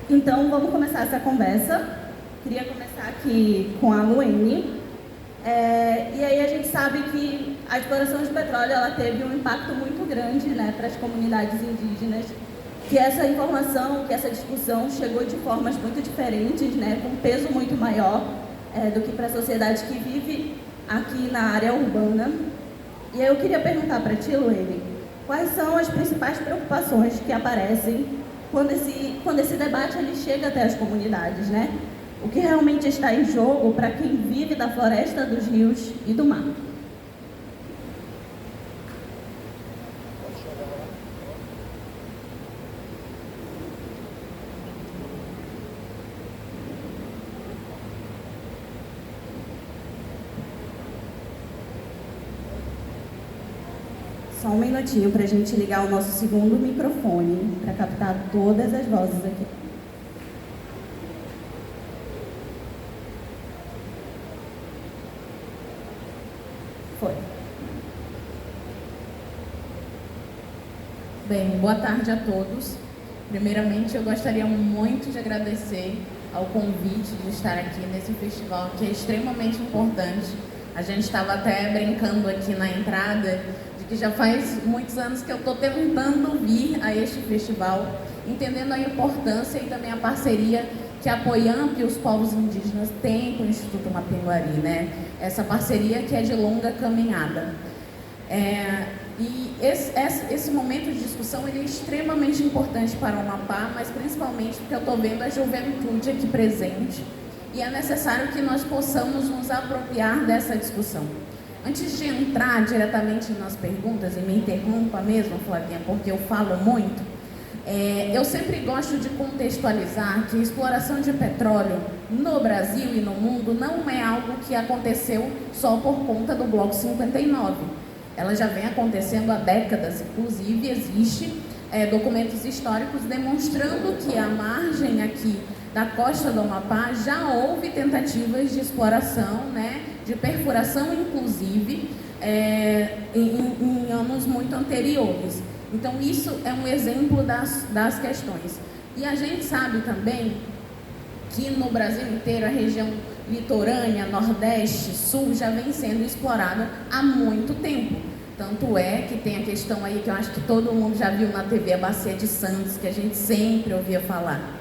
Então, vamos começar essa conversa. Queria começar aqui com a Luene. E aí a gente sabe que a exploração de petróleo ela teve um impacto muito grande, né, para as comunidades indígenas, que essa informação, que essa discussão chegou de formas muito diferentes, né, com peso muito maior do que para a sociedade que vive aqui na área urbana. E aí eu queria perguntar para ti, Luene, quais são as principais preocupações que aparecem quando esse debate ele chega até as comunidades, né? O que realmente está em jogo para quem vive da floresta, dos rios e do mar? Só um minutinho para a gente ligar o nosso segundo microfone para captar todas as vozes aqui. Foi. Bem, boa tarde a todos. Primeiramente, eu gostaria muito de agradecer ao convite de estar aqui nesse festival, que é extremamente importante. A gente estava até brincando aqui na entrada de que já faz muitos anos que eu estou tentando vir a este festival, entendendo a importância e também a parceria que a Apoiamp e os povos indígenas têm com o Instituto Mapinguari, né? Essa parceria que é de longa caminhada. E esse momento de discussão ele é extremamente importante para o Amapá, mas principalmente porque eu estou vendo a juventude aqui presente e é necessário que nós possamos nos apropriar dessa discussão. Antes de entrar diretamente nas perguntas, e me interrompa mesmo, Flavinha, porque eu falo muito, eu sempre gosto de contextualizar que a exploração de petróleo no Brasil e no mundo não é algo que aconteceu só por conta do Bloco 59. Ela já vem acontecendo há décadas, inclusive existe documentos históricos demonstrando que à margem aqui da costa do Amapá já houve tentativas de exploração, né, de perfuração inclusive, em anos muito anteriores. Então isso é um exemplo das questões. E a gente sabe também que no Brasil inteiro a região litorânea, Nordeste, Sul já vem sendo explorada há muito tempo. Tanto é que tem a questão aí que eu acho que todo mundo já viu na TV, a Bacia de Santos, que a gente sempre ouvia falar.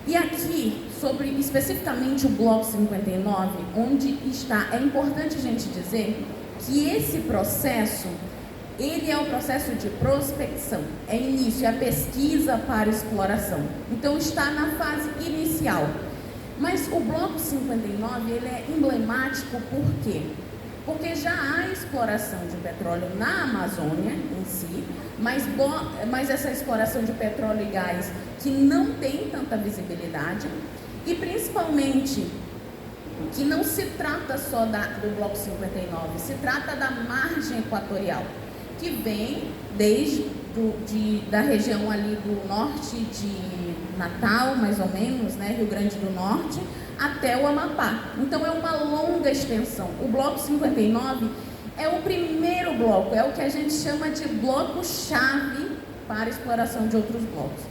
E aqui, sobre especificamente o Bloco 59, onde está, é importante a gente dizer que esse processo, ele é o processo de prospecção, é início, é a pesquisa para exploração. Então está na fase inicial. Mas o Bloco 59, ele é emblemático por quê? Porque já há exploração de petróleo na Amazônia em si, mas essa exploração de petróleo e gás que não tem tanta visibilidade e principalmente que não se trata só do Bloco 59, se trata da margem equatorial, que vem da região ali do norte de Natal, mais ou menos, né, Rio Grande do Norte, até o Amapá. Então é uma longa extensão. O Bloco 59 é o primeiro bloco, é o que a gente chama de bloco-chave para a exploração de outros blocos.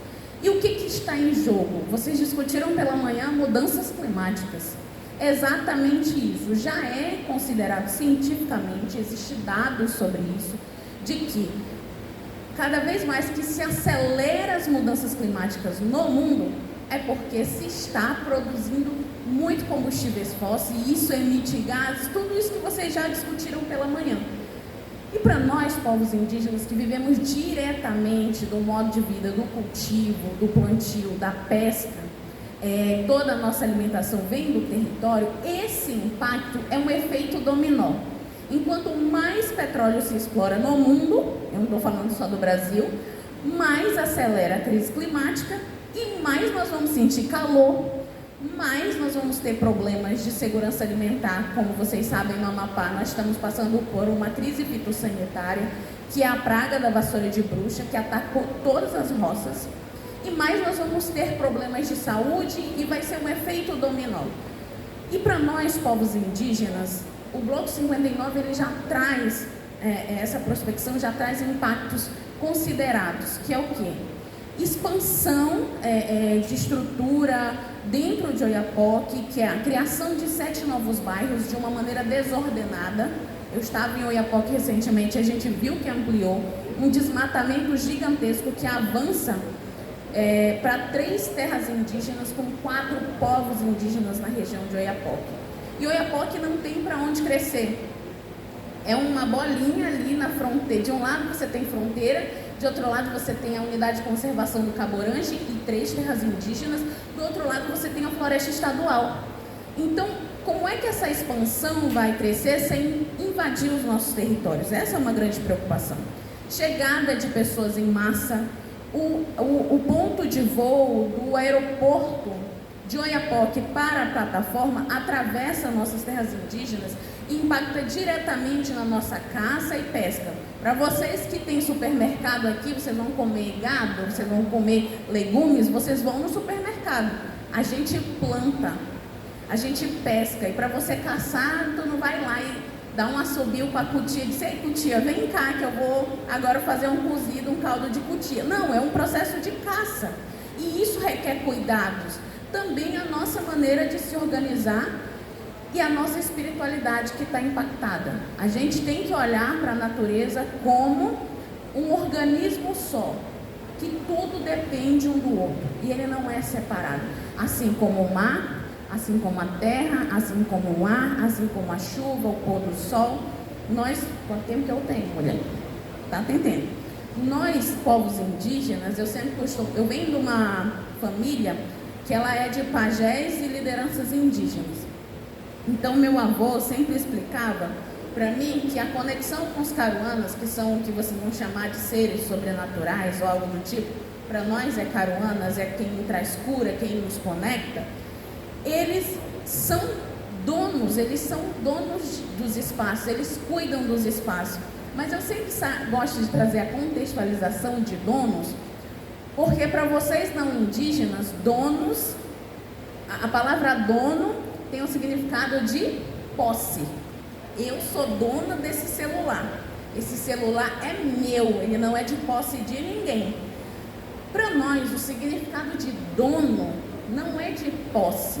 E o que está em jogo? Vocês discutiram pela manhã mudanças climáticas. É exatamente isso. Já é considerado cientificamente, existem dados sobre isso, de que cada vez mais que se acelera as mudanças climáticas no mundo, é porque se está produzindo muito combustíveis fósseis e isso emite gases, tudo isso que vocês já discutiram pela manhã. E para nós, povos indígenas, que vivemos diretamente do modo de vida, do cultivo, do plantio, da pesca, toda a nossa alimentação vem do território, esse impacto é um efeito dominó. Enquanto mais petróleo se explora no mundo, eu não estou falando só do Brasil, mais acelera a crise climática e mais nós vamos sentir calor, mais nós vamos ter problemas de segurança alimentar. Como vocês sabem, no Amapá nós estamos passando por uma crise fitossanitária, que é a praga da vassoura de bruxa, que atacou todas as roças. E mais nós vamos ter problemas de saúde e vai ser um efeito dominó. E para nós, povos indígenas, o Bloco 59 ele já traz, essa prospecção já traz impactos considerados, que é o quê? expansão de estrutura dentro de Oiapoque, que é a criação de 7 novos bairros de uma maneira desordenada. Eu estava em Oiapoque recentemente, a gente viu que ampliou um desmatamento gigantesco que avança para 3 terras indígenas com 4 povos indígenas na região de Oiapoque. E Oiapoque não tem para onde crescer. É uma bolinha ali na fronteira. De um lado você tem fronteira, de outro lado você tem a unidade de conservação do Caborange e 3 terras indígenas, do outro lado você tem a floresta estadual. Então, como é que essa expansão vai crescer sem invadir os nossos territórios? Essa é uma grande preocupação. Chegada de pessoas em massa, o ponto de voo do aeroporto de Oiapoque para a plataforma atravessa nossas terras indígenas e impacta diretamente na nossa caça e pesca. Para vocês que têm supermercado aqui, vocês vão comer gado, vocês vão comer legumes, vocês vão no supermercado. A gente planta, a gente pesca, e para você caçar, tu não vai lá e dá um assobio com a cutia e diz: ei, cutia, vem cá que eu vou agora fazer um cozido, um caldo de cutia. Não, é um processo de caça. E isso requer cuidados. Também a nossa maneira de se organizar e a nossa espiritualidade que está impactada. A gente tem que olhar para a natureza como um organismo só, que tudo depende um do outro. E ele não é separado. Assim como o mar, assim como a terra, assim como o ar, assim como a chuva, o pôr do sol. Nós, quanto tempo que eu tenho, mulher? Tá entendendo? Nós, povos indígenas, eu venho de uma família que ela é de pajés e lideranças indígenas. Então, meu avô sempre explicava para mim que a conexão com os caruanas, que são o que vocês vão chamar de seres sobrenaturais ou algo do tipo, para nós é caruanas, é quem traz cura, quem nos conecta. Eles são donos dos espaços, eles cuidam dos espaços. Mas eu sempre gosto de trazer a contextualização de donos, porque para vocês não indígenas, donos, a palavra dono tem um significado de posse. Eu sou dona desse celular. Esse celular é meu, ele não é de posse de ninguém. Para nós, o significado de dono não é de posse,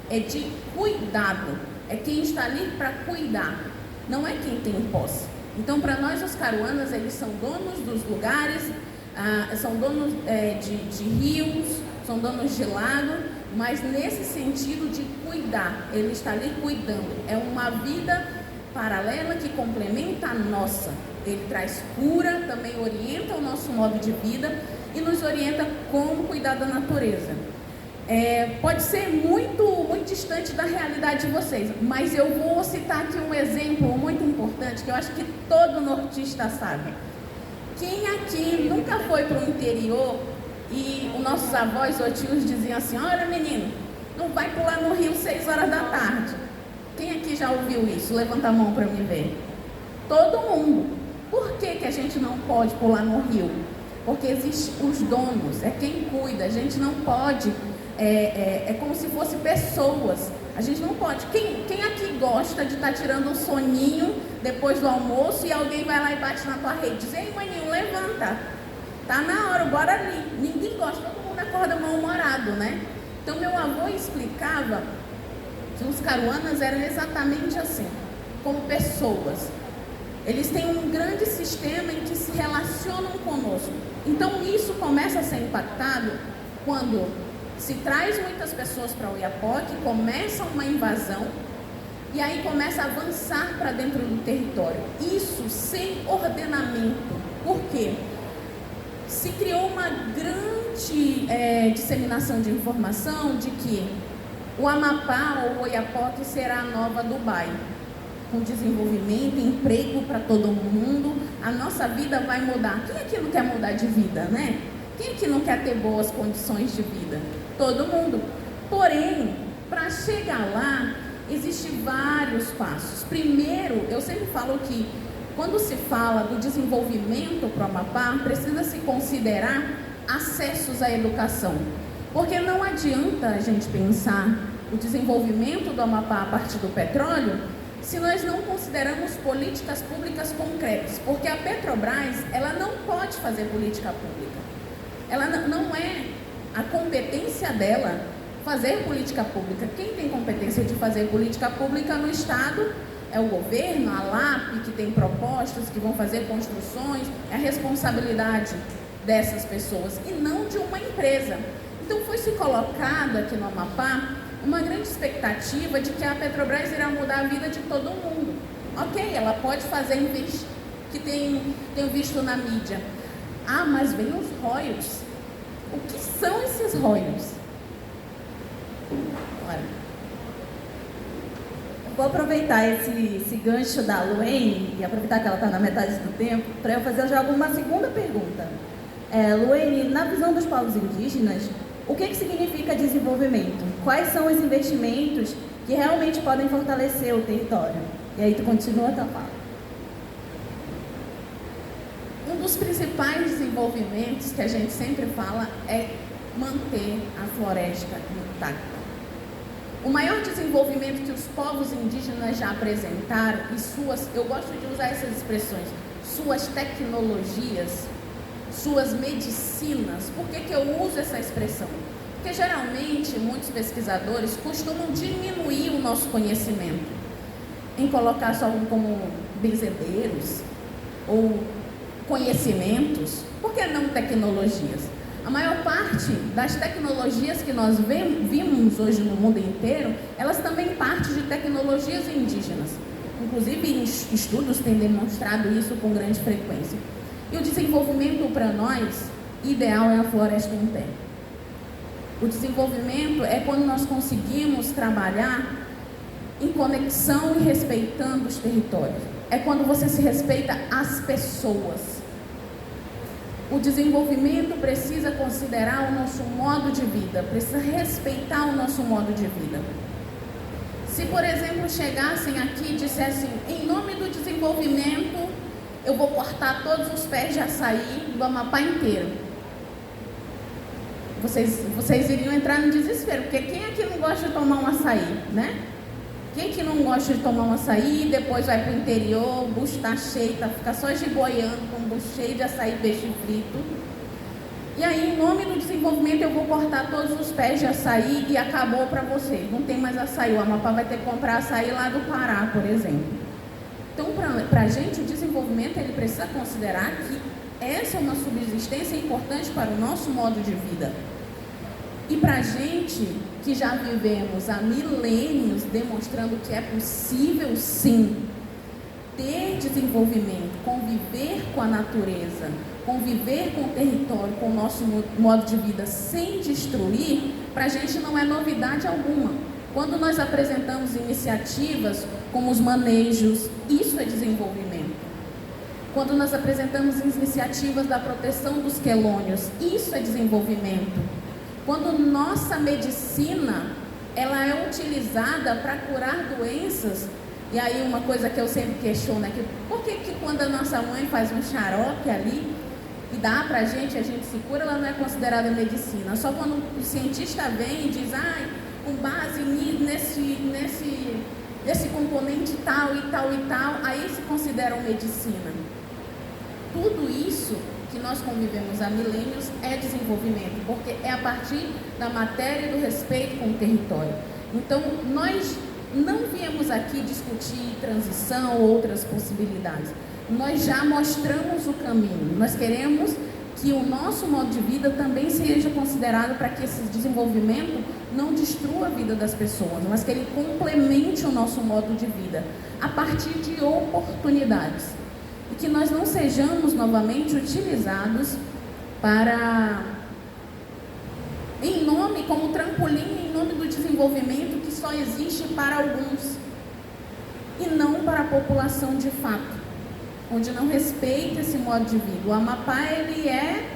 é de cuidado. É quem está ali para cuidar, não é quem tem posse. Então, para nós, os caruanas, eles são donos dos lugares, são donos de rios, são donos de lago, mas nesse sentido de cuidar, ele está ali cuidando. É uma vida paralela que complementa a nossa. Ele traz cura, também orienta o nosso modo de vida e nos orienta como cuidar da natureza. Pode ser muito, muito distante da realidade de vocês, mas eu vou citar aqui um exemplo muito importante que eu acho que todo nortista sabe. Quem aqui nunca foi para o interior e os nossos avós ou tios diziam assim: olha menino, não vai pular no rio 6 horas da tarde. Quem aqui já ouviu isso? Levanta a mão para me ver. Todo mundo. Por que a gente não pode pular no rio? Porque existem os donos, é quem cuida. A gente não pode, é como se fosse pessoas. A gente não pode. Quem aqui gosta de estar tirando um soninho depois do almoço e alguém vai lá e bate na tua rede e diz: ei maninho, levanta, tá na hora, bora ali. Ninguém gosta, todo mundo acorda mal-humorado, né? Então meu avô explicava que os caruanas eram exatamente assim, como pessoas. Eles têm um grande sistema em que se relacionam conosco. Então isso começa a ser impactado quando se traz muitas pessoas para Oiapoque, começa uma invasão e aí começa a avançar para dentro do território. Isso sem ordenamento. Por quê? Se criou uma grande disseminação de informação de que o Amapá ou o Oiapoque será a nova Dubai, com desenvolvimento, emprego para todo mundo, a nossa vida vai mudar. Quem aqui não quer mudar de vida, né? Quem aqui não quer ter boas condições de vida? Todo mundo. Porém, para chegar lá, existem vários passos. Primeiro, eu sempre falo que quando se fala do desenvolvimento para o Amapá, precisa se considerar acessos à educação. Porque não adianta a gente pensar o desenvolvimento do Amapá a partir do petróleo se nós não consideramos políticas públicas concretas. Porque a Petrobras, ela não pode fazer política pública. ela não é a competência dela fazer política pública. Quem tem competência de fazer política pública no Estado é o governo, a LAP, que tem propostas, que vão fazer construções, é a responsabilidade dessas pessoas e não de uma empresa. Então foi se colocado aqui no Amapá uma grande expectativa de que a Petrobras irá mudar a vida de todo mundo. Ok, ela pode fazer que tenho visto na mídia. Ah, mas vem os royalties. O que são esses royalties? Olha. Vou aproveitar esse gancho da Luene e aproveitar que ela está na metade do tempo para eu fazer já uma segunda pergunta. Luene, na visão dos povos indígenas, o que significa desenvolvimento? Quais são os investimentos que realmente podem fortalecer o território? E aí tu continua a tua fala. Um dos principais desenvolvimentos que a gente sempre fala é manter a floresta intacta. O maior desenvolvimento que os povos indígenas já apresentaram e eu gosto de usar essas expressões, suas tecnologias, suas medicinas. Por que eu uso essa expressão? Porque geralmente muitos pesquisadores costumam diminuir o nosso conhecimento em colocar só como benzedeiros ou conhecimentos. Por que não tecnologias? A maior parte das tecnologias que nós vimos hoje no mundo inteiro, elas também partem de tecnologias indígenas. Inclusive, estudos têm demonstrado isso com grande frequência. E o desenvolvimento para nós, ideal é a floresta em pé. O desenvolvimento é quando nós conseguimos trabalhar em conexão e respeitando os territórios. É quando você se respeita as pessoas. O desenvolvimento precisa considerar o nosso modo de vida, precisa respeitar o nosso modo de vida. Se, por exemplo, chegassem aqui e dissessem, em nome do desenvolvimento, eu vou cortar todos os pés de açaí do Amapá inteiro. Vocês iriam entrar no desespero, porque quem aqui não gosta de tomar um açaí, né? Quem que não gosta de tomar um açaí e depois vai para o interior, o bucho está cheio, fica só giboiando com um bucho cheio de açaí, peixe frito. E aí, em nome do desenvolvimento, eu vou cortar todos os pés de açaí e acabou para vocês. Não tem mais açaí, o Amapá vai ter que comprar açaí lá do Pará, por exemplo. Então, para a gente, o desenvolvimento, ele precisa considerar que essa é uma subsistência importante para o nosso modo de vida. E para a gente, que já vivemos há milênios demonstrando que é possível, sim, ter desenvolvimento, conviver com a natureza, conviver com o território, com o nosso modo de vida sem destruir, para a gente não é novidade alguma. Quando nós apresentamos iniciativas como os manejos, isso é desenvolvimento. Quando nós apresentamos iniciativas da proteção dos quelônios, isso é desenvolvimento. Quando nossa medicina, ela é utilizada para curar doenças, e aí uma coisa que eu sempre questiono é que por que quando a nossa mãe faz um xarope ali e dá pra gente, a gente se cura, ela não é considerada medicina? Só quando o cientista vem e diz, com base nesse componente tal e tal e tal, aí se considera medicina. Tudo isso que nós convivemos há milênios é desenvolvimento, porque é a partir da matéria e do respeito com o território. Então, nós não viemos aqui discutir transição ou outras possibilidades. Nós já mostramos o caminho. Nós queremos que o nosso modo de vida também seja considerado para que esse desenvolvimento não destrua a vida das pessoas, mas que ele complemente o nosso modo de vida a partir de oportunidades. E que nós não sejamos novamente utilizados como trampolim em nome do desenvolvimento que só existe para alguns e não para a população de fato, onde não respeita esse modo de vida. O Amapá, ele é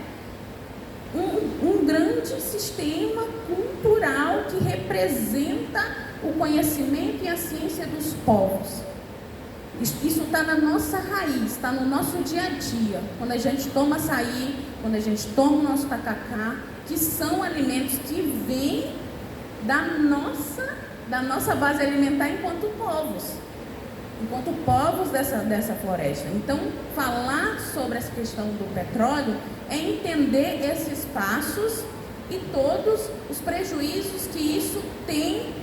um grande sistema cultural que representa o conhecimento e a ciência dos povos. Isso está na nossa raiz, está no nosso dia a dia. Quando a gente toma açaí, quando a gente toma o nosso tacacá, que são alimentos que vêm da nossa base alimentar enquanto povos. enquanto povos dessa floresta. Então, falar sobre essa questão do petróleo é entender esses passos e todos os prejuízos que isso tem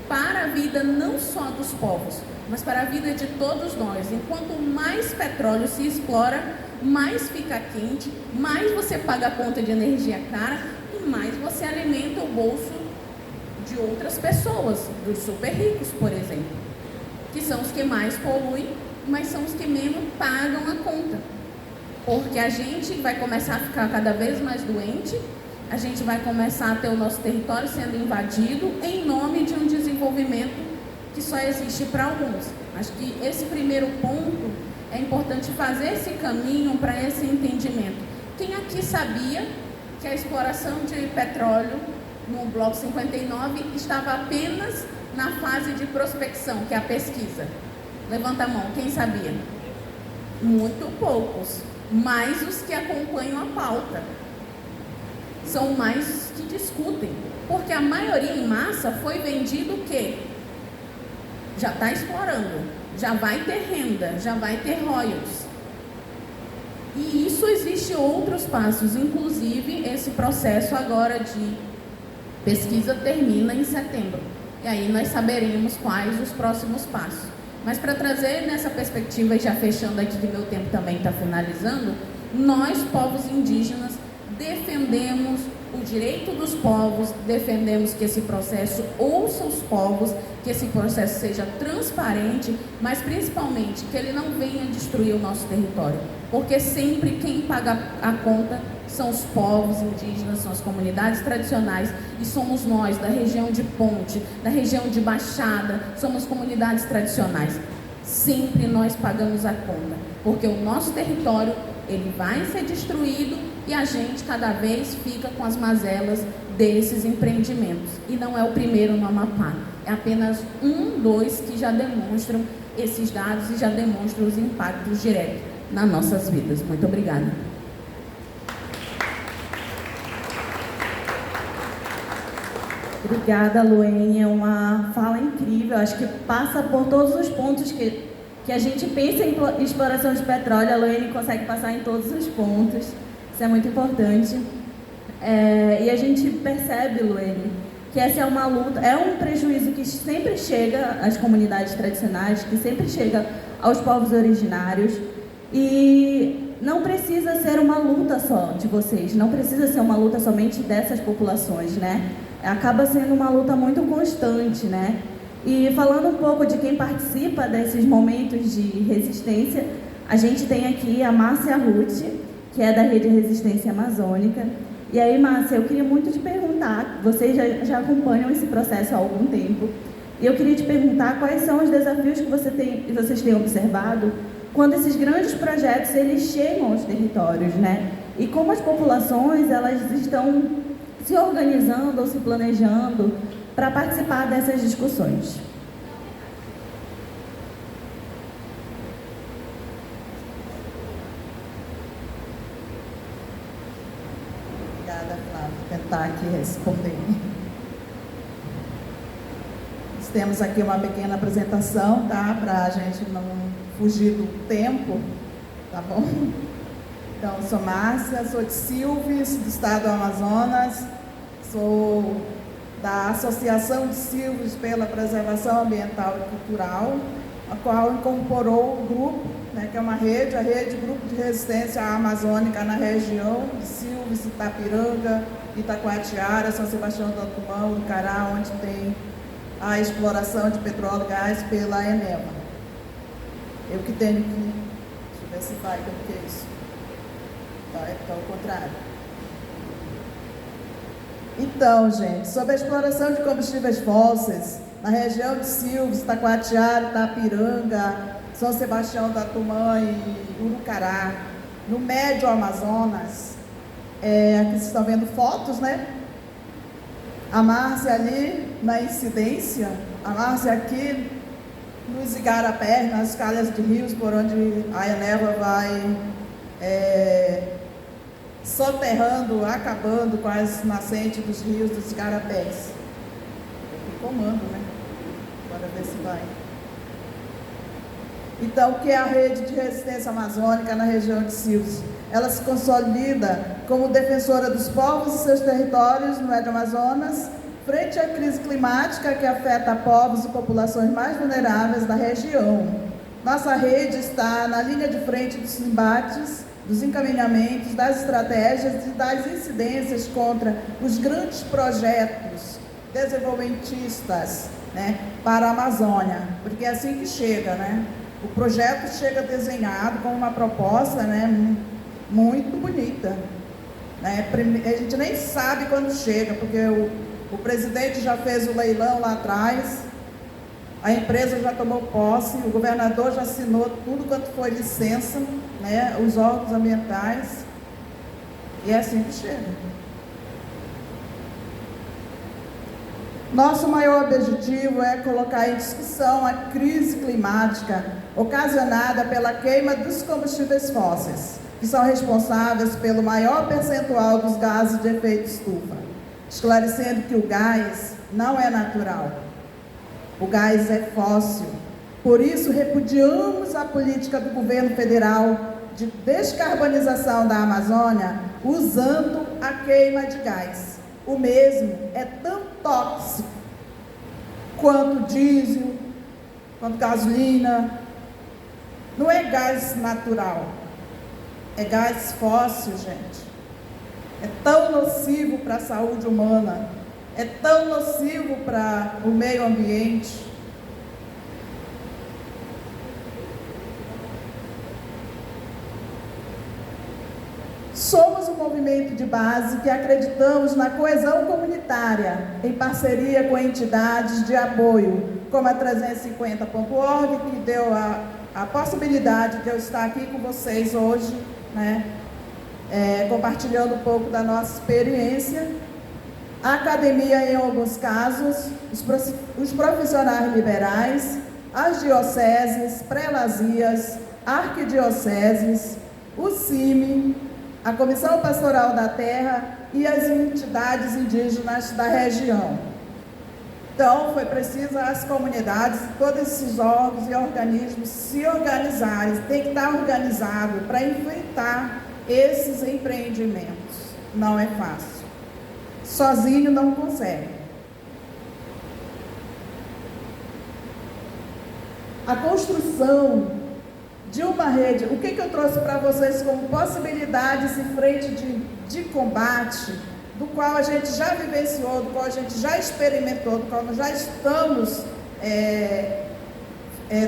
para a vida não só dos povos, mas para a vida de todos nós. Enquanto mais petróleo se explora, mais fica quente, mais você paga a conta de energia cara e mais você alimenta o bolso de outras pessoas, dos super ricos, por exemplo, que são os que mais poluem, mas são os que menos pagam a conta. Porque a gente vai começar a ficar cada vez mais doente, a gente vai começar a ter o nosso território sendo invadido em nome de um desenvolvimento que só existe para alguns. Acho que esse primeiro ponto é importante fazer esse caminho para esse entendimento. Quem aqui sabia que a exploração de petróleo no Bloco 59 estava apenas na fase de prospecção, que é a pesquisa? Levanta a mão, quem sabia? Muito poucos, mas os que acompanham a pauta são mais que discutem, porque a maioria em massa foi vendido o quê? Já está explorando, já vai ter renda, já vai ter royalties. E isso existe outros passos, inclusive esse processo agora de pesquisa termina em setembro. E aí nós saberemos quais os próximos passos. Mas para trazer nessa perspectiva, e já fechando aqui que meu tempo também está finalizando, nós, povos indígenas, defendemos o direito dos povos, defendemos que esse processo ouça os povos, que esse processo seja transparente, mas principalmente que ele não venha destruir o nosso território, porque sempre quem paga a conta são os povos indígenas, são as comunidades tradicionais, e somos nós da região de Ponte, da região de Baixada, somos comunidades tradicionais. Sempre nós pagamos a conta, porque o nosso território ele vai ser destruído e a gente cada vez fica com as mazelas desses empreendimentos. E não é o primeiro no Amapá, é apenas dois que já demonstram esses dados e já demonstram os impactos diretos nas nossas vidas. Muito obrigada. Obrigada, Luene. É uma fala incrível. Acho que passa por todos os pontos que a gente pensa em exploração de petróleo. A Luene consegue passar em todos os pontos. Isso é muito importante. E a gente percebe, Luene, que essa é uma luta, é um prejuízo que sempre chega às comunidades tradicionais, que sempre chega aos povos originários. E não precisa ser uma luta só de vocês, não precisa ser uma luta somente dessas populações, né? Acaba sendo uma luta muito constante, né? E falando um pouco de quem participa desses momentos de resistência, a gente tem aqui a Márcia Ruth, que é da Rede Resistência Amazônica. E aí, Márcia, eu queria muito te perguntar, vocês já acompanham esse processo há algum tempo, e eu queria te perguntar quais são os desafios que vocês têm observado quando esses grandes projetos eles chegam aos territórios, né? E como as populações elas estão se organizando ou se planejando para participar dessas discussões. Obrigada, Flávia. Vou tentar aqui responder. Nós temos aqui uma pequena apresentação, tá? Para a gente não fugir do tempo, tá bom? Então, sou Márcia, sou de Silves, do estado do Amazonas, sou da Associação de Silves pela Preservação Ambiental e Cultural, a qual incorporou o grupo, né, que é uma rede, a Rede Grupo de Resistência Amazônica na região de Silves, Itapiranga, Itacoatiara, São Sebastião do Atumã, Urucará, onde tem a exploração de petróleo e gás pela Eneva. Eu que tenho que... Deixa eu ver se vai, como que é isso? Tá ao contrário. Então, gente, sobre a exploração de combustíveis fósseis na região de Silves, Itacoatiara, Itapiranga, São Sebastião do Atumã e Urucará, no Médio Amazonas, aqui vocês estão vendo fotos, né? A Márcia ali na incidência, a Márcia aqui nos igarapés, nas calhas de rios, por onde a Eneva vai soterrando, acabando com as nascentes dos rios dos igarapés. Eu comando, né? Bora ver se vai. Então, o que é a rede de resistência amazônica na região de Silves? Ela se consolida como defensora dos povos e seus territórios no Médio Amazonas, frente à crise climática que afeta povos e populações mais vulneráveis da região. Nossa rede está na linha de frente dos embates, dos encaminhamentos, das estratégias e das incidências contra os grandes projetos desenvolvimentistas, né, para a Amazônia, porque é assim que chega, né? O projeto chega desenhado com uma proposta, né, muito bonita, né? A gente nem sabe quando chega, porque o presidente já fez o leilão lá atrás, a empresa já tomou posse, o governador já assinou tudo quanto foi licença, né, os órgãos ambientais, e é assim que chega. Nosso maior objetivo é colocar em discussão a crise climática ocasionada pela queima dos combustíveis fósseis, que são responsáveis pelo maior percentual dos gases de efeito estufa, esclarecendo que o gás não é natural. O gás é fóssil. Por isso, repudiamos a política do governo federal de descarbonização da Amazônia usando a queima de gás. O mesmo é tão tóxico quanto diesel, quanto gasolina. Não é gás natural, é gás fóssil, gente. É tão nocivo para a saúde humana, é tão nocivo para o meio ambiente. Somos um movimento de base que acreditamos na coesão comunitária, em parceria com entidades de apoio, como a 350.org, que deu a possibilidade de eu estar aqui com vocês hoje, né, compartilhando um pouco da nossa experiência. A academia, em alguns casos, os profissionais liberais, as dioceses, prelazias, arquidioceses, o CIMI, a Comissão Pastoral da Terra e as entidades indígenas da região. Então, foi preciso as comunidades, todos esses órgãos e organismos se organizarem, tem que estar organizado para enfrentar esses empreendimentos. Não é fácil. Sozinho não consegue. A construção de uma rede, o que eu trouxe para vocês como possibilidades em frente de combate, do qual a gente já vivenciou, do qual a gente já experimentou, do qual nós já estamos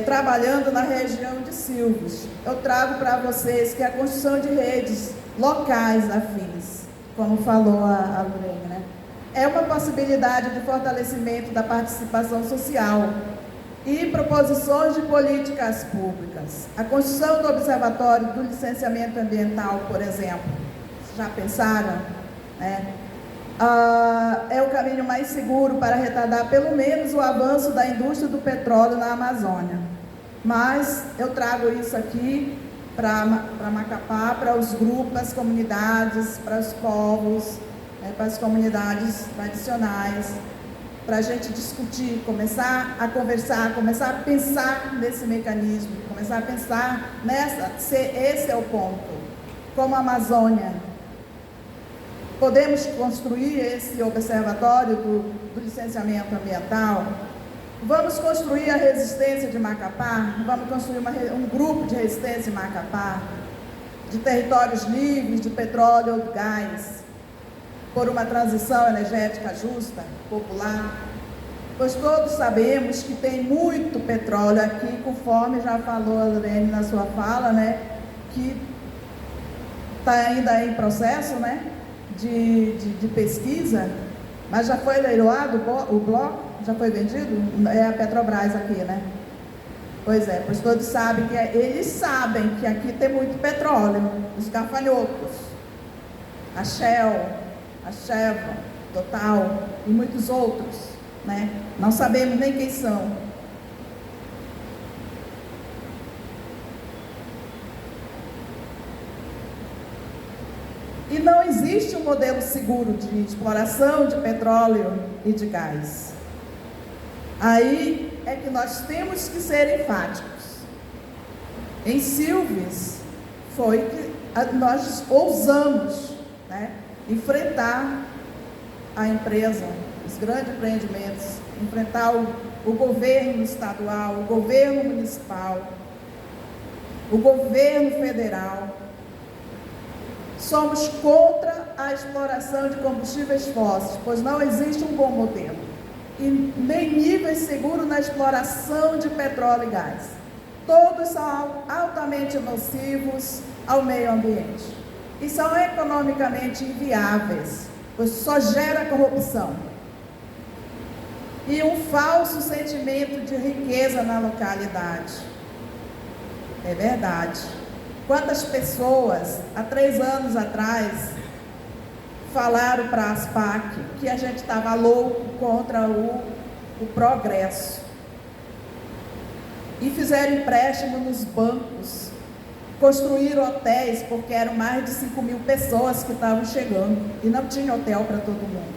trabalhando na região de Silves. Eu trago para vocês que a construção de redes locais afins, como falou a Lorena, né? É uma possibilidade de fortalecimento da participação social e proposições de políticas públicas. A construção do Observatório do Licenciamento Ambiental, por exemplo, já pensaram? É o caminho mais seguro para retardar pelo menos o avanço da indústria do petróleo na Amazônia. Mas eu trago isso aqui para Macapá, para os grupos, para as comunidades, para os povos, para as comunidades tradicionais, para a gente discutir, começar a conversar, começar a pensar nesse mecanismo, começar a pensar esse é o ponto. Como a Amazônia, podemos construir esse observatório do licenciamento ambiental? Vamos construir a resistência de Macapá? Vamos construir um grupo de resistência em Macapá, de territórios livres de petróleo ou de gás, por uma transição energética justa, popular? Pois todos sabemos que tem muito petróleo aqui, conforme já falou a Lorene na sua fala, né, que está ainda em processo, né, de pesquisa, mas já foi leiloado o bloco, já foi vendido? É a Petrobras aqui, né? Pois é, pois todos sabem que eles sabem que aqui tem muito petróleo, os gafanhotos, a Shell, a Chevron, Total e muitos outros, né? Não sabemos nem quem são. E não existe um modelo seguro de exploração de petróleo e de gás. Aí é que nós temos que ser enfáticos. Em Silves, foi que nós ousamos, né, enfrentar a empresa, os grandes empreendimentos, enfrentar o governo estadual, o governo municipal, o governo federal. Somos contra a exploração de combustíveis fósseis, pois não existe um bom modelo e nem níveis seguros na exploração de petróleo e gás. Todos são altamente nocivos ao meio ambiente e são economicamente inviáveis, pois só gera corrupção e um falso sentimento de riqueza na localidade. É verdade. Quantas pessoas, há 3 anos atrás, falaram para a ASPAC que a gente estava louco contra o progresso. E fizeram empréstimo nos bancos, construíram hotéis, porque eram mais de 5.000 pessoas que estavam chegando, e não tinha hotel para todo mundo.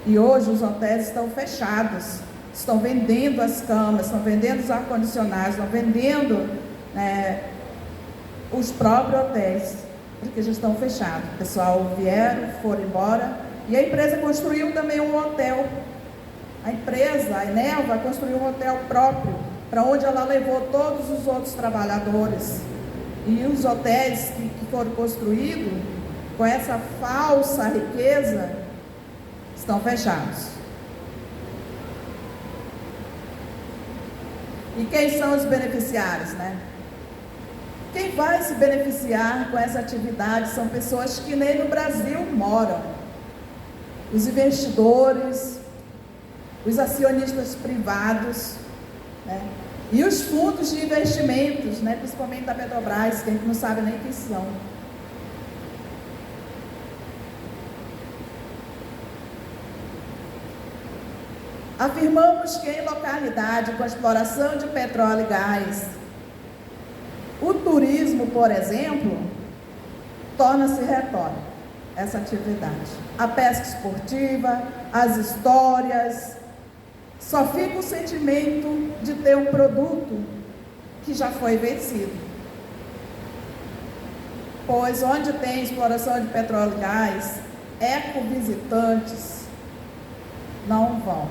E hoje os hotéis estão fechados, estão vendendo as camas, estão vendendo os ar-condicionados, estão vendendo os próprios hotéis, porque já estão fechados. O pessoal vieram, foram embora, e a empresa construiu também um hotel. A empresa, a Enelva, construiu um hotel próprio, para onde ela levou todos os outros trabalhadores. E os hotéis que foram construídos, com essa falsa riqueza, estão fechados. E quem são os beneficiários, né? Quem vai se beneficiar com essa atividade são pessoas que nem no Brasil moram. Os investidores, os acionistas privados, né? E os fundos de investimentos, né? Principalmente da Petrobras, que a gente não sabe nem quem são. Afirmamos que em localidade com exploração de petróleo e gás, o turismo, por exemplo, torna-se retórico, essa atividade. A pesca esportiva, as histórias, só fica o sentimento de ter um produto que já foi vencido. Pois onde tem exploração de petróleo e gás, ecovisitantes não vão.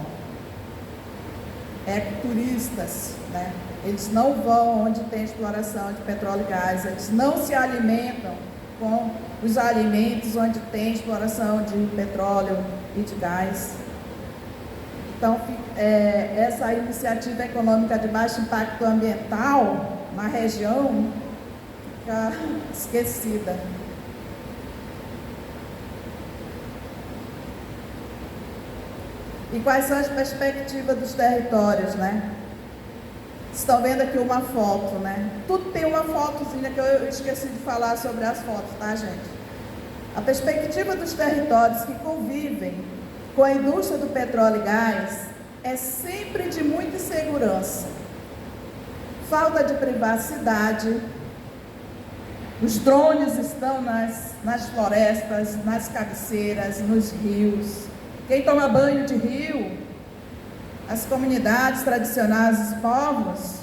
Ecoturistas, né? Eles não vão onde tem exploração de petróleo e gás, eles não se alimentam com os alimentos onde tem exploração de petróleo e de gás. Então, essa iniciativa econômica de baixo impacto ambiental na região fica esquecida. E quais são as perspectivas dos territórios, né? Estão vendo aqui uma foto, né? Tudo tem uma fotozinha que eu esqueci de falar sobre as fotos, tá, gente? A perspectiva dos territórios que convivem com a indústria do petróleo e gás é sempre de muita insegurança, falta de privacidade. Os drones estão nas florestas, nas cabeceiras, nos rios. Quem toma banho de rio, as comunidades tradicionais dos povos,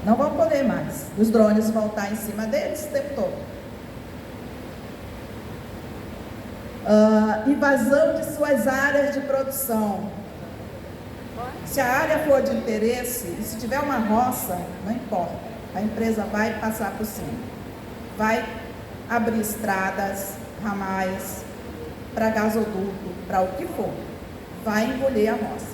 não vão poder mais. Os drones vão estar em cima deles o tempo todo. Invasão de suas áreas de produção. Se a área for de interesse, e se tiver uma roça, não importa, a empresa vai passar por cima. Vai abrir estradas, ramais, para gasoduto, para o que for. Vai engolir a roça.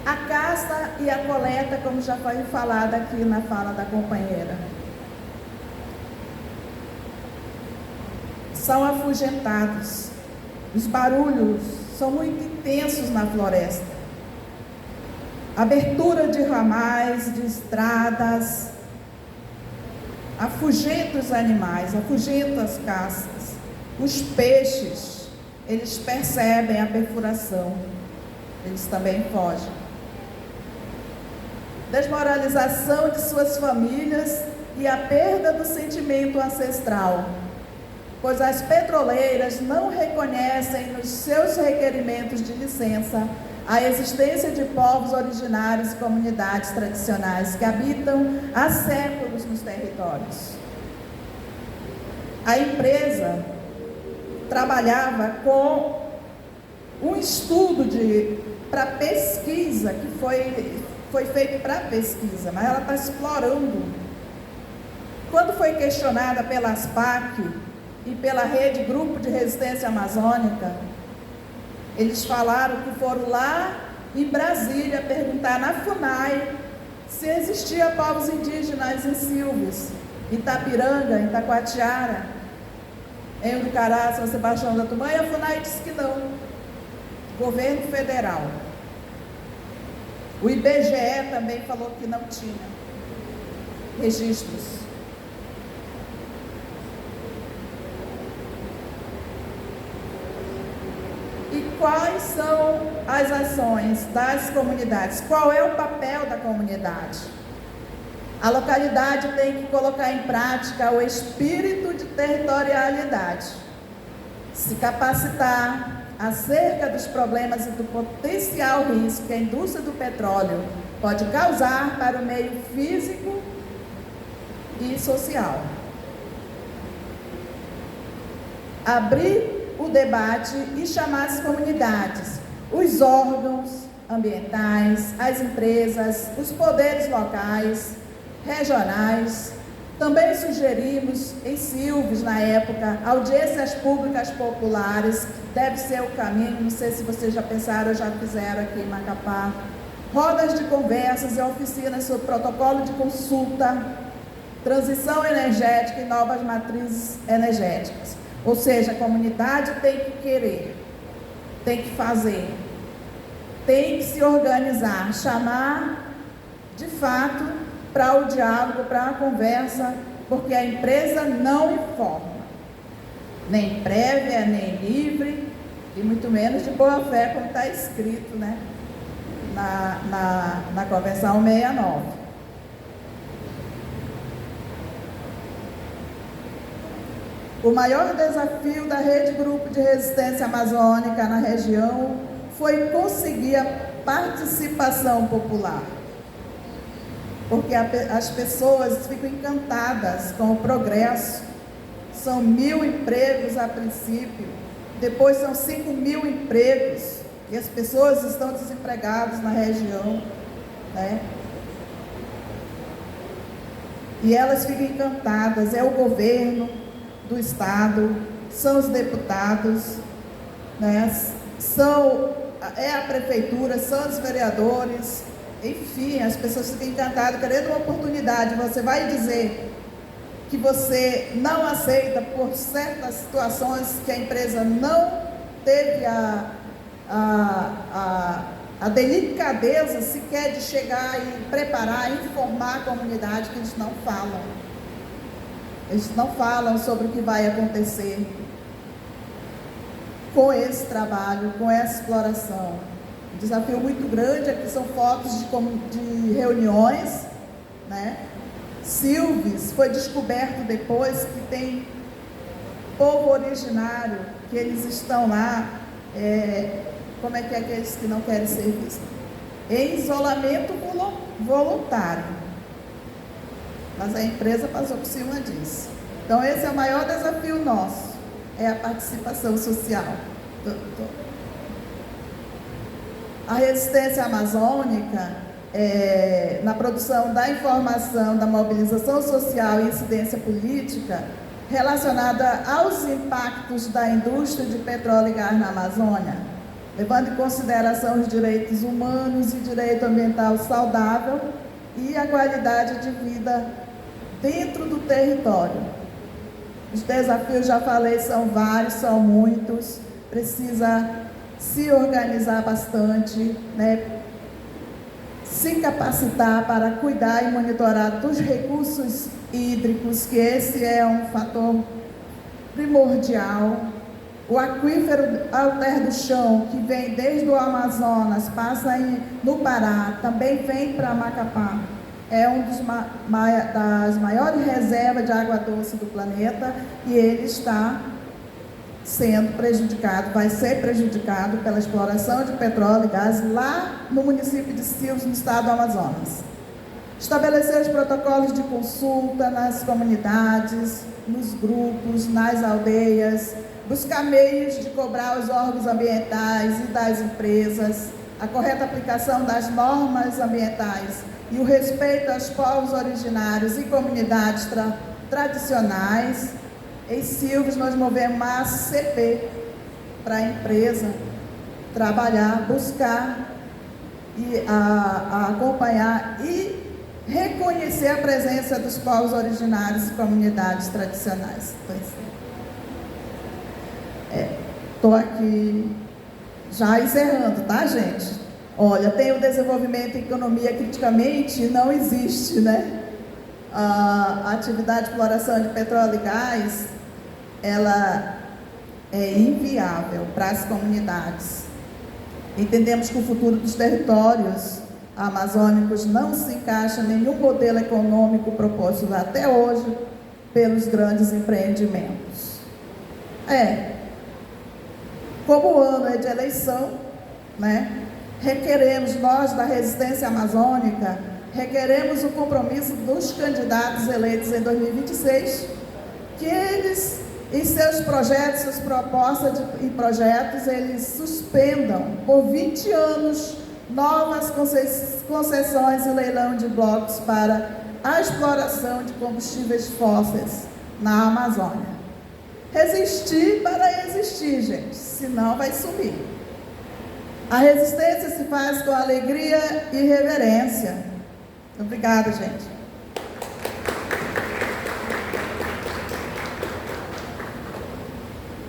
A caça e a coleta, como já foi falado aqui na fala da companheira, são afugentados. Os barulhos são muito intensos na floresta. Abertura de ramais, de estradas, afugenta os animais, afugenta as caças. Os peixes, eles percebem a perfuração, eles também fogem. Desmoralização de suas famílias e a perda do sentimento ancestral, pois as petroleiras não reconhecem nos seus requerimentos de licença a existência de povos originários e comunidades tradicionais que habitam há séculos nos territórios. A empresa trabalhava com um estudo para pesquisa, que foi feito para pesquisa, mas ela está explorando. Quando foi questionada pela ASPAC e pela Rede Grupo de Resistência Amazônica, eles falaram que foram lá em Brasília perguntar na FUNAI se existia povos indígenas em Silves, Itapiranga, Itacoatiara, em Urucará, São Sebastião da Tumã, e a FUNAI disse que não. Governo federal. O IBGE também falou que não tinha registros. E quais são as ações das comunidades? Qual é o papel da comunidade? A localidade tem que colocar em prática o espírito de territorialidade, se capacitar acerca dos problemas e do potencial risco que a indústria do petróleo pode causar para o meio físico e social. Abrir o debate e chamar as comunidades, os órgãos ambientais, as empresas, os poderes locais, regionais. Também sugerimos em Silves, na época, audiências públicas populares, deve ser o caminho, não sei se vocês já pensaram ou já fizeram aqui em Macapá, rodas de conversas e oficinas sobre protocolo de consulta, transição energética e novas matrizes energéticas. Ou seja, a comunidade tem que querer, tem que fazer, tem que se organizar, chamar de fato para o diálogo, para a conversa, porque a empresa não informa, nem prévia, nem livre, e muito menos de boa fé, como está escrito, né, na Convenção 69. O maior desafio da Rede Grupo de Resistência Amazônica na região foi conseguir a participação popular, porque as pessoas ficam encantadas com o progresso. São 1.000 empregos a princípio, depois são 5.000 empregos, e as pessoas estão desempregadas na região, né? E elas ficam encantadas. É o governo do estado, são os deputados, né? É a prefeitura, são os vereadores, enfim, as pessoas ficam encantadas, querendo uma oportunidade. Você vai dizer que você não aceita por certas situações que a empresa não teve a delicadeza sequer de chegar e preparar, informar a comunidade, que eles não falam. Eles não falam sobre o que vai acontecer com esse trabalho, com essa exploração. Um desafio muito grande. Aqui são fotos de reuniões, né? Silves foi descoberto depois que tem povo originário, que eles estão lá, como é que é aqueles que não querem ser vistos? Em isolamento voluntário. Mas a empresa passou por cima disso. Então esse é o maior desafio nosso, é a participação social. A resistência amazônica, na produção da informação, da mobilização social e incidência política relacionada aos impactos da indústria de petróleo e gás na Amazônia, levando em consideração os direitos humanos e direito ambiental saudável e a qualidade de vida dentro do território. Os desafios, já falei, são vários, são muitos. Precisa se organizar bastante, né? Se capacitar para cuidar e monitorar dos recursos hídricos, que esse é um fator primordial. O aquífero Alter do Chão, que vem desde o Amazonas, passa no Pará, também vem para Macapá. É uma das maiores reservas de água doce do planeta, e ele está sendo prejudicado, vai ser prejudicado pela exploração de petróleo e gás lá no município de Silves, no estado do Amazonas. Estabelecer os protocolos de consulta nas comunidades, nos grupos, nas aldeias, buscar meios de cobrar os órgãos ambientais e das empresas, a correta aplicação das normas ambientais e o respeito aos povos originários e comunidades tradicionais. Em Silves, nós movemos uma ACP para a empresa trabalhar, buscar e acompanhar e reconhecer a presença dos povos originários e comunidades tradicionais. Estou aqui já encerrando, tá, gente? Olha, tem o desenvolvimento e economia criticamente, não existe, né? A atividade de exploração de petróleo e gás, ela é inviável para as comunidades. Entendemos que o futuro dos territórios amazônicos não se encaixa em nenhum modelo econômico proposto até hoje pelos grandes empreendimentos. Como o ano é de eleição, né, requeremos, nós da Resistência Amazônica, requeremos o compromisso dos candidatos eleitos em 2026, que eles, em seus projetos, suas propostas e projetos, eles suspendam por 20 anos novas concessões e leilão de blocos para a exploração de combustíveis fósseis na Amazônia. Resistir para existir, gente, senão vai sumir. A resistência se faz com alegria e reverência. Obrigada, gente.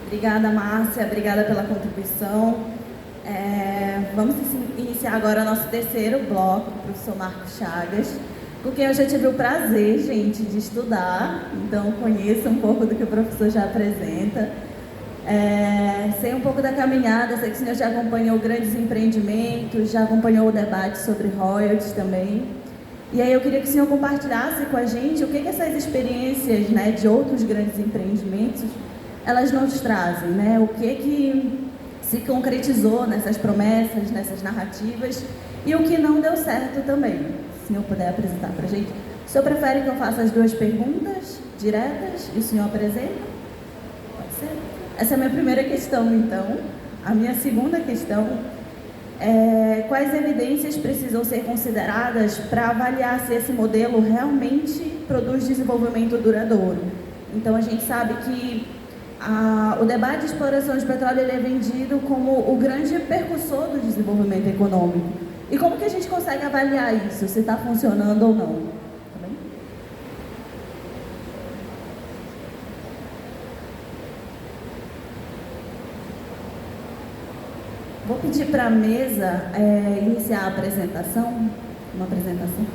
Obrigada, Márcia, obrigada pela contribuição. Vamos iniciar agora o nosso terceiro bloco, o professor Marcos Chagas, com quem eu já tive o prazer, gente, de estudar, então conheço um pouco do que o professor já apresenta. Sei um pouco da caminhada, sei que o senhor já acompanhou grandes empreendimentos, já acompanhou o debate sobre royalties também. E aí eu queria que o senhor compartilhasse com a gente o que essas experiências, né, de outros grandes empreendimentos, elas nos trazem, né? O que se concretizou nessas promessas, nessas narrativas, e o que não deu certo também. Se o senhor puder apresentar para a gente. O senhor prefere que eu faça as duas perguntas diretas e o senhor apresenta? Pode ser? Essa é a minha primeira questão, então. A minha segunda questão é: quais evidências precisam ser consideradas para avaliar se esse modelo realmente produz desenvolvimento duradouro? Então, a gente sabe que o debate de exploração de petróleo ele é vendido como o grande percussor do desenvolvimento econômico. E como que a gente consegue avaliar isso, se está funcionando ou não? Tá bem? Vou pedir para a mesa iniciar a apresentação, uma apresentação.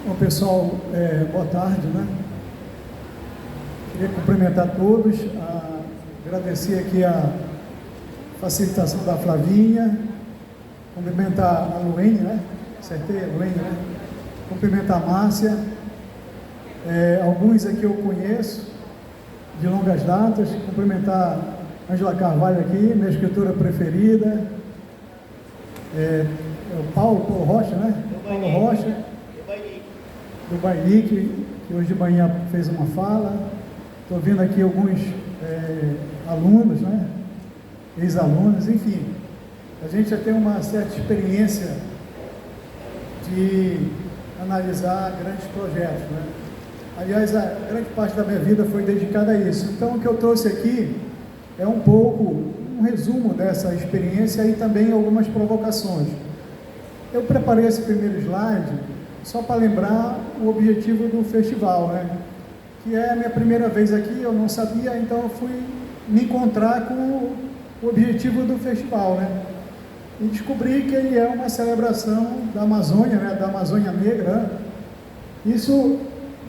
Bom, pessoal, boa tarde, né? Queria cumprimentar todos, agradecer aqui a facilitação da Flavinha, cumprimentar a Luene, né? Acertei a Luene, né? Cumprimentar a Márcia, alguns aqui eu conheço de longas datas, cumprimentar a Ângela Carvalho aqui, minha escritora preferida, o Paulo Rocha, né? Paulo Rocha, do Baini, que hoje de manhã fez uma fala. Estou vendo aqui alguns alunos, né? Ex-alunos, enfim. A gente já tem uma certa experiência de analisar grandes projetos, né? Aliás, a grande parte da minha vida foi dedicada a isso. Então, o que eu trouxe aqui é um pouco um resumo dessa experiência e também algumas provocações. Eu preparei esse primeiro slide só para lembrar o objetivo do festival, né? Que é a minha primeira vez aqui, eu não sabia, então eu fui me encontrar com o objetivo do festival, né? E descobri que ele é uma celebração da Amazônia, né? Da Amazônia Negra, né? Isso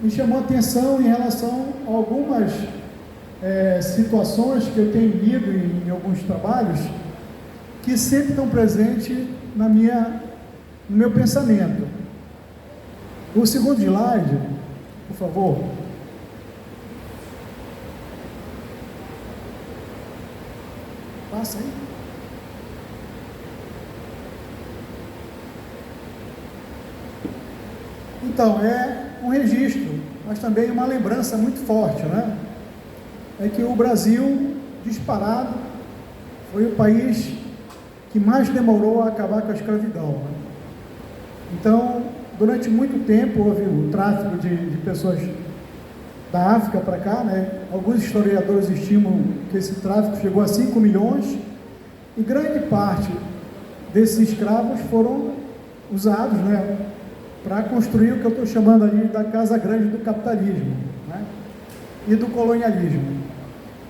me chamou a atenção em relação a algumas situações que eu tenho lido em alguns trabalhos que sempre estão presentes no meu pensamento. O segundo slide, por favor. Passa aí. Então, é um registro, mas também uma lembrança muito forte, né? É que o Brasil, disparado, foi o país que mais demorou a acabar com a escravidão, né? Então, durante muito tempo houve o tráfico de pessoas da África para cá, né? Alguns historiadores estimam que esse tráfico chegou a 5 milhões e grande parte desses escravos foram usados, né, para construir o que eu estou chamando ali da casa grande do capitalismo, né, e do colonialismo.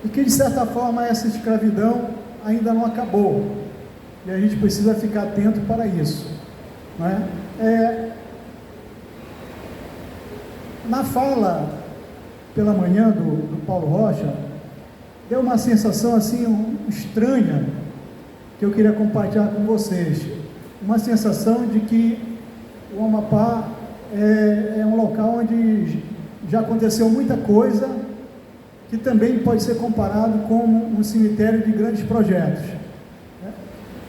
E que, de certa forma, essa escravidão ainda não acabou. E a gente precisa ficar atento para isso, né? Na fala, pela manhã, do Paulo Rocha, deu uma sensação assim estranha, que eu queria compartilhar com vocês. Uma sensação de que o Amapá é um local onde já aconteceu muita coisa, que também pode ser comparado com um cemitério de grandes projetos.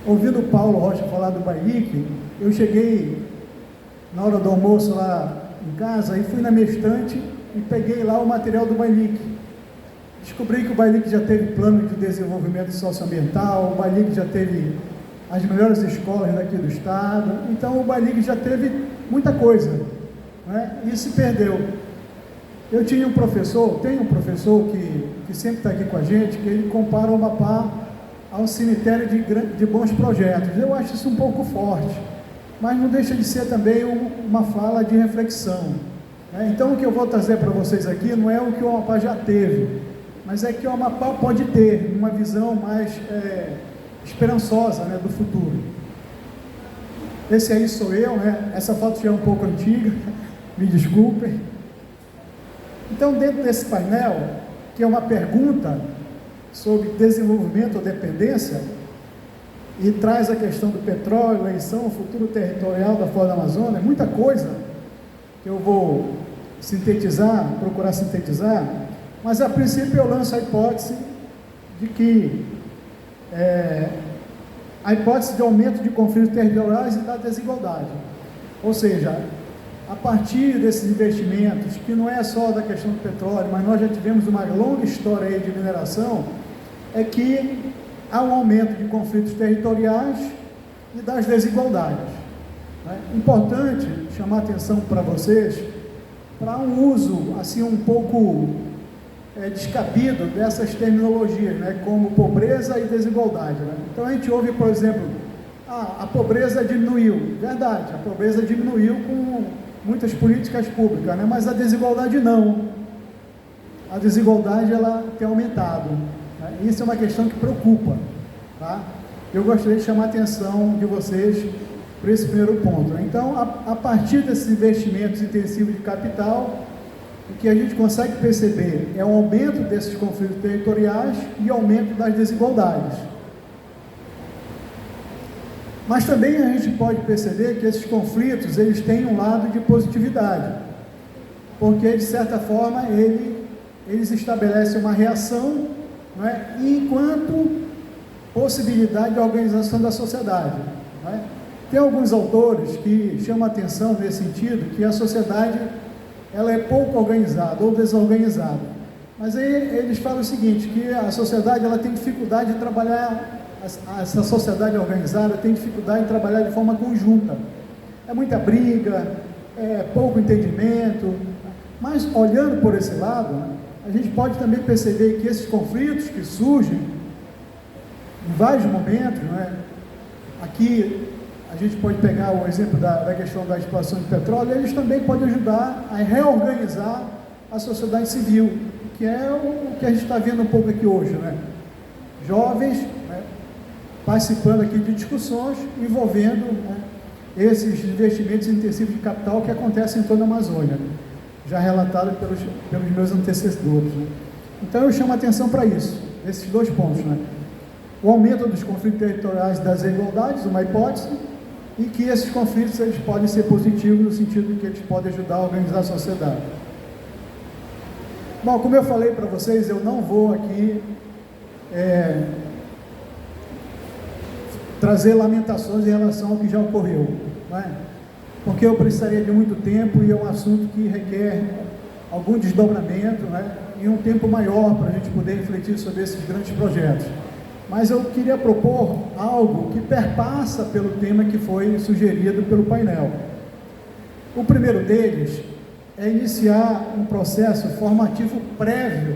Ouvindo o Paulo Rocha falar do Bailique, eu cheguei na hora do almoço lá em casa e fui na minha estante e peguei lá o material do Bailique. Descobri que o Bailique já teve plano de desenvolvimento socioambiental, o Bailique já teve as melhores escolas daqui do estado, então o Bailique já teve muita coisa, né? E se perdeu. Eu tenho um professor que sempre está aqui com a gente, que ele compara o Amapá a um cemitério de bons projetos. Eu acho isso um pouco forte, mas não deixa de ser também uma fala de reflexão, né? Então, o que eu vou trazer para vocês aqui não é o que o Amapá já teve, mas é que o Amapá pode ter uma visão mais esperançosa, né, do futuro. Esse aí sou eu, né? Essa foto já é um pouco antiga, me desculpem. Então, dentro desse painel, que é uma pergunta sobre desenvolvimento ou dependência, e traz a questão do petróleo, eleição, futuro territorial da Floresta da Amazônia, muita coisa que eu vou procurar sintetizar, mas a princípio eu lanço a hipótese de que a hipótese de aumento de conflitos territoriais e da desigualdade. Ou seja, a partir desses investimentos, que não é só da questão do petróleo, mas nós já tivemos uma longa história aí de mineração, é que há um aumento de conflitos territoriais e das desigualdades, né? Importante chamar a atenção para vocês para um uso assim um pouco descabido dessas terminologias, né? Como pobreza e desigualdade, né? Então a gente ouve, por exemplo, a pobreza diminuiu. Verdade, a pobreza diminuiu com muitas políticas públicas, né? Mas a desigualdade não. A desigualdade ela tem aumentado, né? Isso é uma questão que preocupa, tá? Eu gostaria de chamar a atenção de vocês para esse primeiro ponto, né? Então, a partir desses investimentos intensivos de capital, o que a gente consegue perceber é o aumento desses conflitos territoriais e aumento das desigualdades. Mas também a gente pode perceber que esses conflitos, eles têm um lado de positividade, porque, de certa forma, eles estabelecem uma reação, não é? Enquanto possibilidade de organização da sociedade, não é? Tem alguns autores que chamam a atenção nesse sentido, que a sociedade ela é pouco organizada ou desorganizada, mas aí eles falam o seguinte, que a sociedade ela tem dificuldade de trabalhar, essa sociedade organizada tem dificuldade de trabalhar de forma conjunta, é muita briga, é pouco entendimento, mas olhando por esse lado, a gente pode também perceber que esses conflitos que surgem em vários momentos, não é? Aqui a gente pode pegar o exemplo da questão da exploração de petróleo, eles também podem ajudar a reorganizar a sociedade civil, que é o que a gente está vendo um pouco aqui hoje, né? Jovens, né, participando aqui de discussões envolvendo, né, esses investimentos intensivos de capital que acontecem em toda a Amazônia, já relatado pelos meus antecessores, né? Então eu chamo a atenção para isso, esses dois pontos, né? O aumento dos conflitos territoriais, das desigualdades, uma hipótese, e que esses conflitos eles podem ser positivos no sentido de que eles podem ajudar a organizar a sociedade. Bom, como eu falei para vocês, eu não vou aqui trazer lamentações em relação ao que já ocorreu, não é? Porque eu precisaria de muito tempo e é um assunto que requer algum desdobramento, né? E um tempo maior para a gente poder refletir sobre esses grandes projetos. Mas eu queria propor algo que perpassa pelo tema que foi sugerido pelo painel. O primeiro deles é iniciar um processo formativo prévio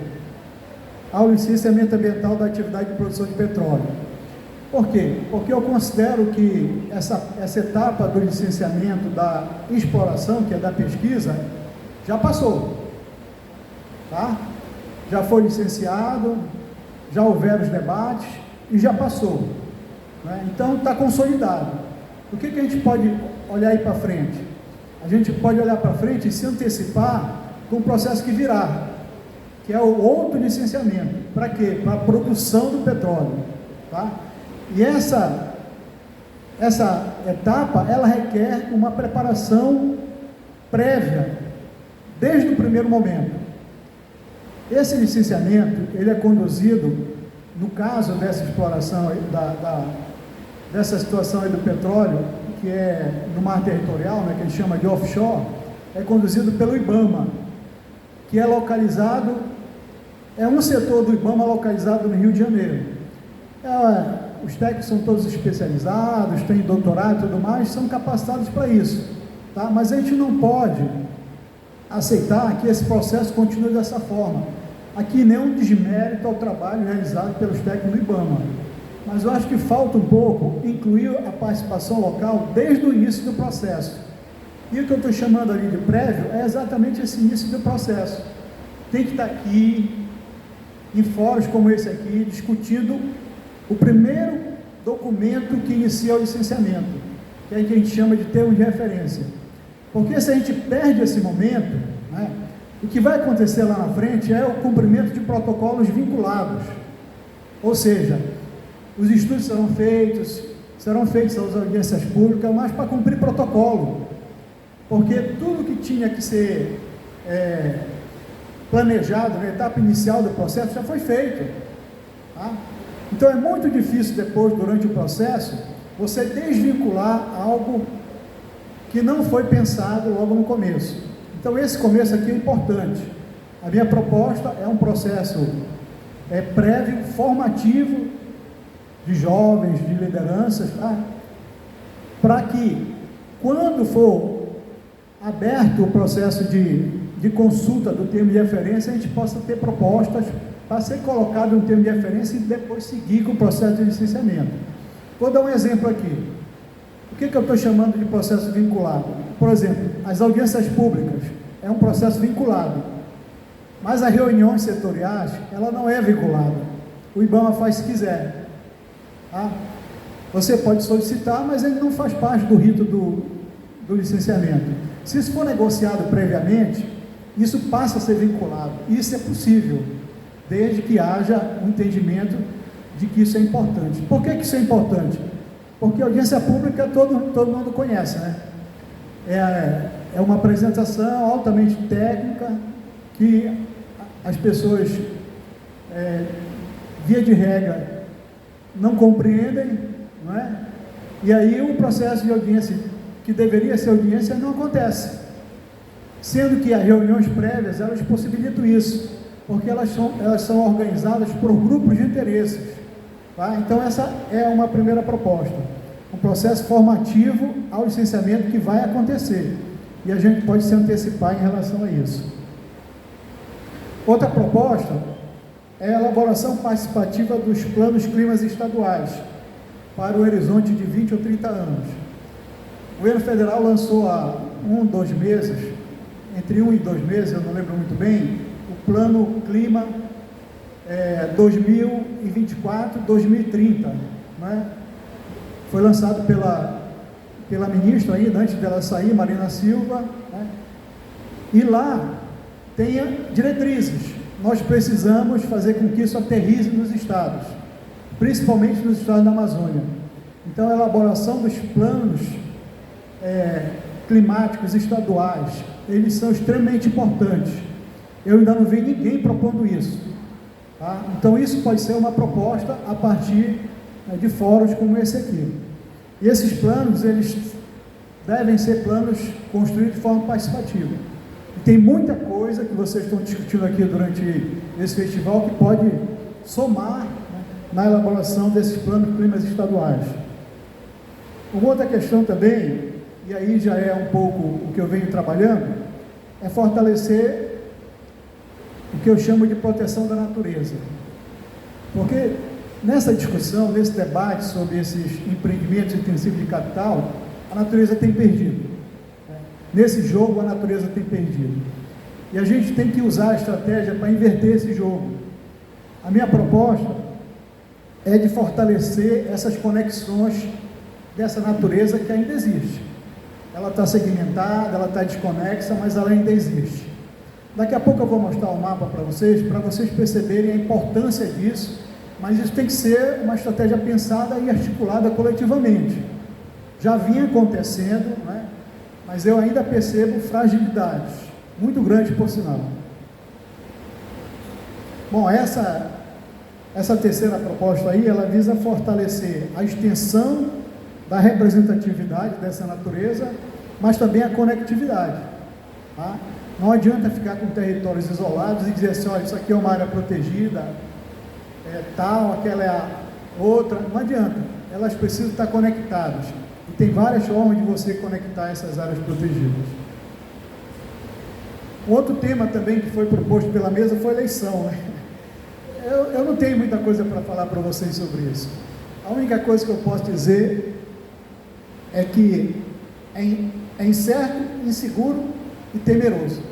ao licenciamento ambiental da atividade de produção de petróleo. Por quê? Porque eu considero que essa etapa do licenciamento da exploração, que é da pesquisa, já passou, tá? Já foi licenciado, já houveram os debates e já passou, né? Então está consolidado. O que a gente pode olhar aí para frente? A gente pode olhar para frente e se antecipar com o processo que virá, que é o outro licenciamento. Para quê? Para a produção do petróleo, tá? E essa etapa, ela requer uma preparação prévia, desde o primeiro momento. Esse licenciamento, ele é conduzido, no caso dessa exploração, dessa situação aí do petróleo, que é no mar territorial, né, que a gente chama de offshore, é conduzido pelo IBAMA, que é localizado, é um setor do IBAMA localizado no Rio de Janeiro. Os técnicos são todos especializados, têm doutorado e tudo mais, são capacitados para isso, tá? Mas a gente não pode aceitar que esse processo continue dessa forma. Aqui nenhum desmérito ao trabalho realizado pelos técnicos do IBAMA, mas eu acho que falta um pouco incluir a participação local desde o início do processo. E o que eu estou chamando ali de prévio é exatamente esse início do processo. Tem que estar aqui, em fóruns como esse aqui, discutindo o primeiro documento que inicia o licenciamento, que é o que a gente chama de termo de referência. Porque se a gente perde esse momento, né, o que vai acontecer lá na frente é o cumprimento de protocolos vinculados. Ou seja, os estudos serão feitas as audiências públicas, mas para cumprir protocolo. Porque tudo que tinha que ser planejado na etapa inicial do processo já foi feito, tá? Então é muito difícil depois, durante o processo, você desvincular algo que não foi pensado logo no começo. Então esse começo aqui é importante. A minha proposta é um processo prévio, formativo, de jovens, de lideranças, tá? Para que, quando for aberto o processo de consulta do termo de referência, a gente possa ter propostas para ser colocado um termo de referência e depois seguir com o processo de licenciamento. Vou dar um exemplo aqui. O que eu estou chamando de processo vinculado? Por exemplo, as audiências públicas é um processo vinculado, mas as reuniões setoriais, ela não é vinculada. O IBAMA faz se quiser, tá? Você pode solicitar, mas ele não faz parte do rito do licenciamento. Se isso for negociado previamente, isso passa a ser vinculado. Isso é possível, desde que haja um entendimento de que isso é importante. Por que isso é importante? Porque a audiência pública todo mundo conhece, né? É uma apresentação altamente técnica que as pessoas, via de regra, não compreendem, não é? E aí o processo de audiência, que deveria ser audiência, não acontece. Sendo que as reuniões prévias, elas possibilitam isso, porque elas são organizadas por grupos de interesses, tá? Então essa é uma primeira proposta. um processo formativo ao licenciamento que vai acontecer, e a gente pode se antecipar em relação a isso. Outra proposta é a elaboração participativa dos planos climas estaduais para o horizonte de 20 ou 30 anos. O governo federal lançou há 2 meses, entre 1 e 2 meses, eu não lembro muito bem, o plano clima 2024-2030, né? Foi lançado pela ministra ainda, antes dela sair, Marina Silva, né? E lá tem diretrizes. Nós precisamos fazer com que isso aterrize nos estados, principalmente nos estados da Amazônia. Então, a elaboração dos planos climáticos estaduais, eles são extremamente importantes. Eu ainda não vi ninguém propondo isso, tá? Então, isso pode ser uma proposta a partir de fóruns como esse aqui. E esses planos, eles devem ser planos construídos de forma participativa. E tem muita coisa que vocês estão discutindo aqui durante esse festival que pode somar, né, na elaboração desses planos climas estaduais. Uma outra questão também, e aí já é um pouco o que eu venho trabalhando, é fortalecer o que eu chamo de proteção da natureza. Porque nessa discussão, nesse debate sobre esses empreendimentos intensivos de capital, a natureza tem perdido. Nesse jogo, a natureza tem perdido. E a gente tem que usar a estratégia para inverter esse jogo. A minha proposta é de fortalecer essas conexões dessa natureza que ainda existe. Ela está segmentada, ela está desconexa, mas ela ainda existe. Daqui a pouco eu vou mostrar o mapa para vocês perceberem a importância disso, mas isso tem que ser uma estratégia pensada e articulada coletivamente. Já vinha acontecendo, né? Mas eu ainda percebo fragilidades, muito grandes por sinal. Bom, essa terceira proposta aí, ela visa fortalecer a extensão da representatividade dessa natureza, mas também a conectividade, tá? Não adianta ficar com territórios isolados e dizer assim, olha, isso aqui é uma área protegida, tal, aquela é a outra, não adianta, elas precisam estar conectadas. E tem várias formas de você conectar essas áreas protegidas. Outro tema também que foi proposto pela mesa foi a eleição, né? Eu não tenho muita coisa para falar para vocês sobre isso. A única coisa que eu posso dizer é que é incerto, inseguro e temeroso.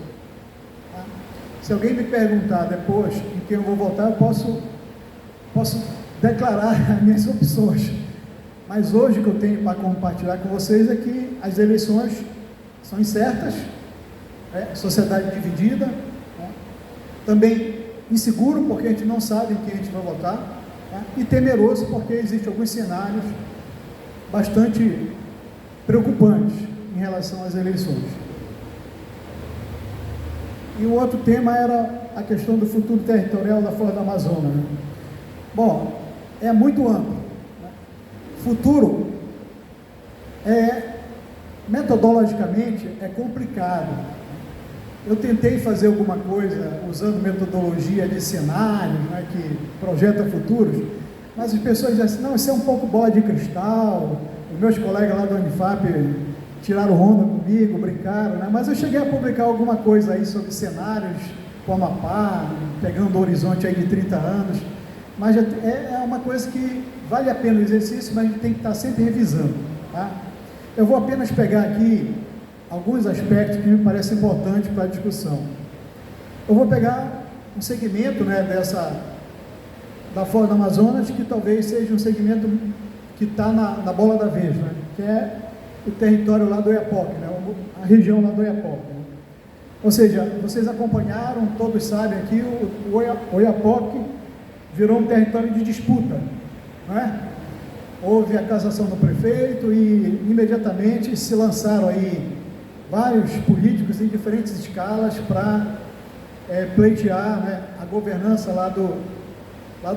Tá? Se alguém me perguntar depois em quem eu vou votar, eu posso declarar as minhas opções. Mas hoje o que eu tenho para compartilhar com vocês é que as eleições são incertas, sociedade dividida, né? Também inseguro, porque a gente não sabe em quem a gente vai votar, né? E temeroso, porque existem alguns cenários bastante preocupantes em relação às eleições. E o outro tema era a questão do futuro territorial da Foz do Amazonas, né? Bom, é muito amplo. Futuro, metodologicamente, é complicado. Eu tentei fazer alguma coisa usando metodologia de cenários, né, que projeta futuros, mas as pessoas dizem assim, não, isso é um pouco bola de cristal. Os meus colegas lá do Unifap tiraram onda comigo, brincaram, né, mas eu cheguei a publicar alguma coisa aí sobre cenários para o Amapá, pegando o horizonte aí de 30 anos, mas é uma coisa que vale a pena o exercício, mas a gente tem que estar sempre revisando, tá? Eu vou apenas pegar aqui alguns aspectos que me parecem importantes para a discussão. Eu vou pegar um segmento, né, da Foz do Amazonas, que talvez seja um segmento que está na bola da vez, né, que é o território lá do Oiapoque, né, a região lá do Oiapoque, né? Ou seja, vocês acompanharam, todos sabem aqui, o Oiapoque virou um território de disputa, né? Houve a cassação do prefeito e imediatamente se lançaram aí vários políticos em diferentes escalas para pleitear, né, a governança lá do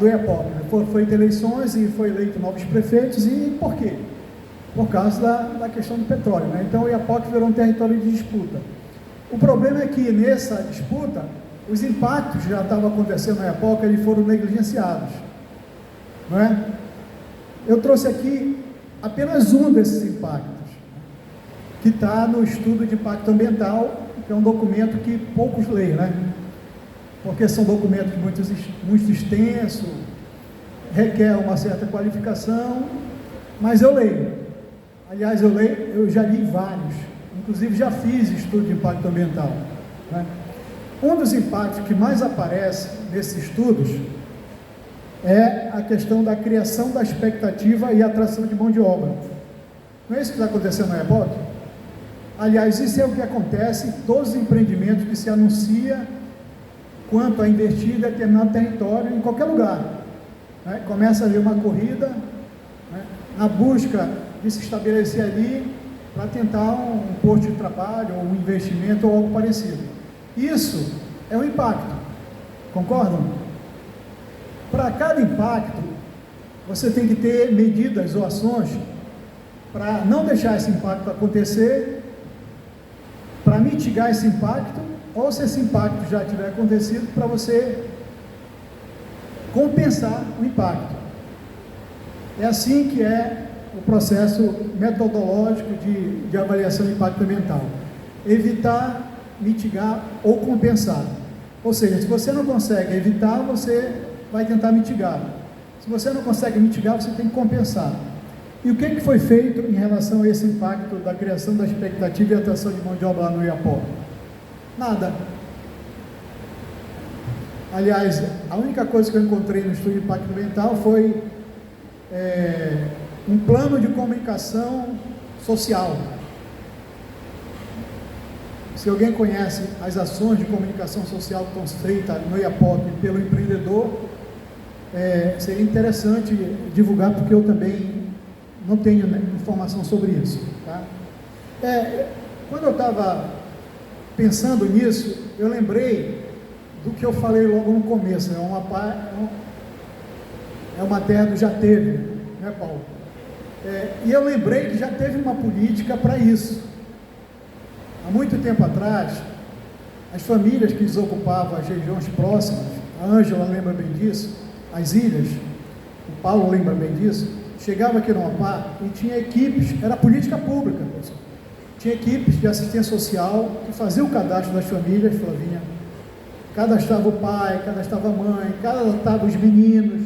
Oiapoque, né? Foram feitas eleições e foi eleito novos prefeitos. E por quê? Por causa da questão do petróleo, né? Então o Oiapoque virou um território de disputa. O problema é que nessa disputa os impactos que já estavam acontecendo no Oiapoque, eles foram negligenciados, não é? Eu trouxe aqui apenas um desses impactos, que está no estudo de impacto ambiental, que é um documento que poucos leem, né? Porque são documentos muito extensos, requer uma certa qualificação, mas eu leio. Aliás, eu já li vários, inclusive já fiz estudo de impacto ambiental, né? Um dos impactos que mais aparece nesses estudos é a questão da criação da expectativa e atração de mão de obra. Não é isso que está acontecendo na EPOC? Aliás, isso é o que acontece em todos os empreendimentos que se anuncia quanto a investir em determinado território, em qualquer lugar, né? Começa a haver uma corrida, né, na busca de se estabelecer ali para tentar um posto de trabalho, ou um investimento, ou algo parecido. Isso é um impacto, concordam? Para cada impacto, você tem que ter medidas ou ações para não deixar esse impacto acontecer, para mitigar esse impacto, ou se esse impacto já tiver acontecido, para você compensar o impacto. É assim que é o processo metodológico de avaliação de impacto ambiental: evitar, mitigar ou compensar. Ou seja, se você não consegue evitar, você vai tentar mitigar. Se você não consegue mitigar, você tem que compensar. E o que foi feito em relação a esse impacto da criação da expectativa e atração de mão de obra lá no Oiapoque? Nada. Aliás, a única coisa que eu encontrei no estudo de impacto ambiental foi um plano de comunicação social. Se alguém conhece as ações de comunicação social que estão feitas no Oiapoque pelo empreendedor, seria interessante divulgar, porque eu também não tenho, né, informação sobre isso, tá? Quando eu estava pensando nisso, eu lembrei do que eu falei logo no começo, é uma terra do já teve, né, Paulo? E eu lembrei que já teve uma política para isso. Há muito tempo atrás, as famílias que desocupavam as regiões próximas, a Ângela lembra bem disso, as ilhas, o Paulo lembra bem disso, chegava aqui no Amapá e tinha equipes, era política pública, pessoal. Tinha equipes de assistência social que faziam o cadastro das famílias, Flavinha, cadastrava o pai, cadastrava a mãe, cadastrava os meninos,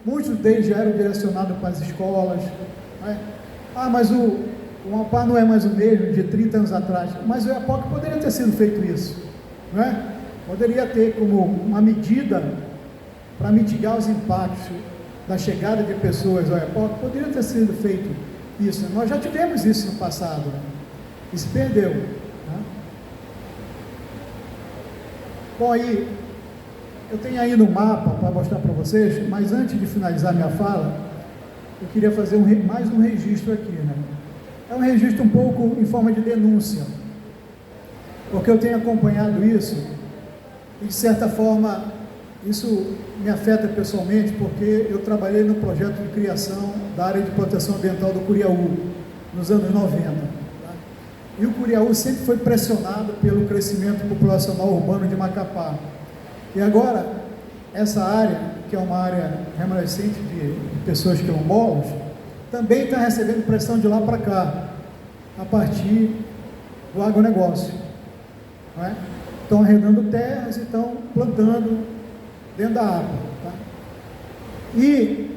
muitos deles já eram direcionados para as escolas, né? Mas o Amapá não é mais o mesmo de 30 anos atrás, mas o Oiapoque poderia ter sido feito isso, não é? Poderia ter como uma medida para mitigar os impactos da chegada de pessoas ao Oiapoque, poderia ter sido feito isso. Nós já tivemos isso no passado, né? E se perdeu, né? Bom, aí eu tenho aí no mapa para mostrar para vocês, mas antes de finalizar minha fala, eu queria fazer mais um registro aqui, né? É um registro um pouco em forma de denúncia, porque eu tenho acompanhado isso e, de certa forma, isso me afeta pessoalmente, porque eu trabalhei no projeto de criação da área de proteção ambiental do Curiaú, nos anos 90. Tá? E o Curiaú sempre foi pressionado pelo crescimento populacional urbano de Macapá. E agora, essa área, que é uma área remanescente de pessoas quilombolas, também está recebendo pressão de lá para cá, a partir do agronegócio. Não é? Estão arrendando terras e estão plantando dentro da APA. Tá? E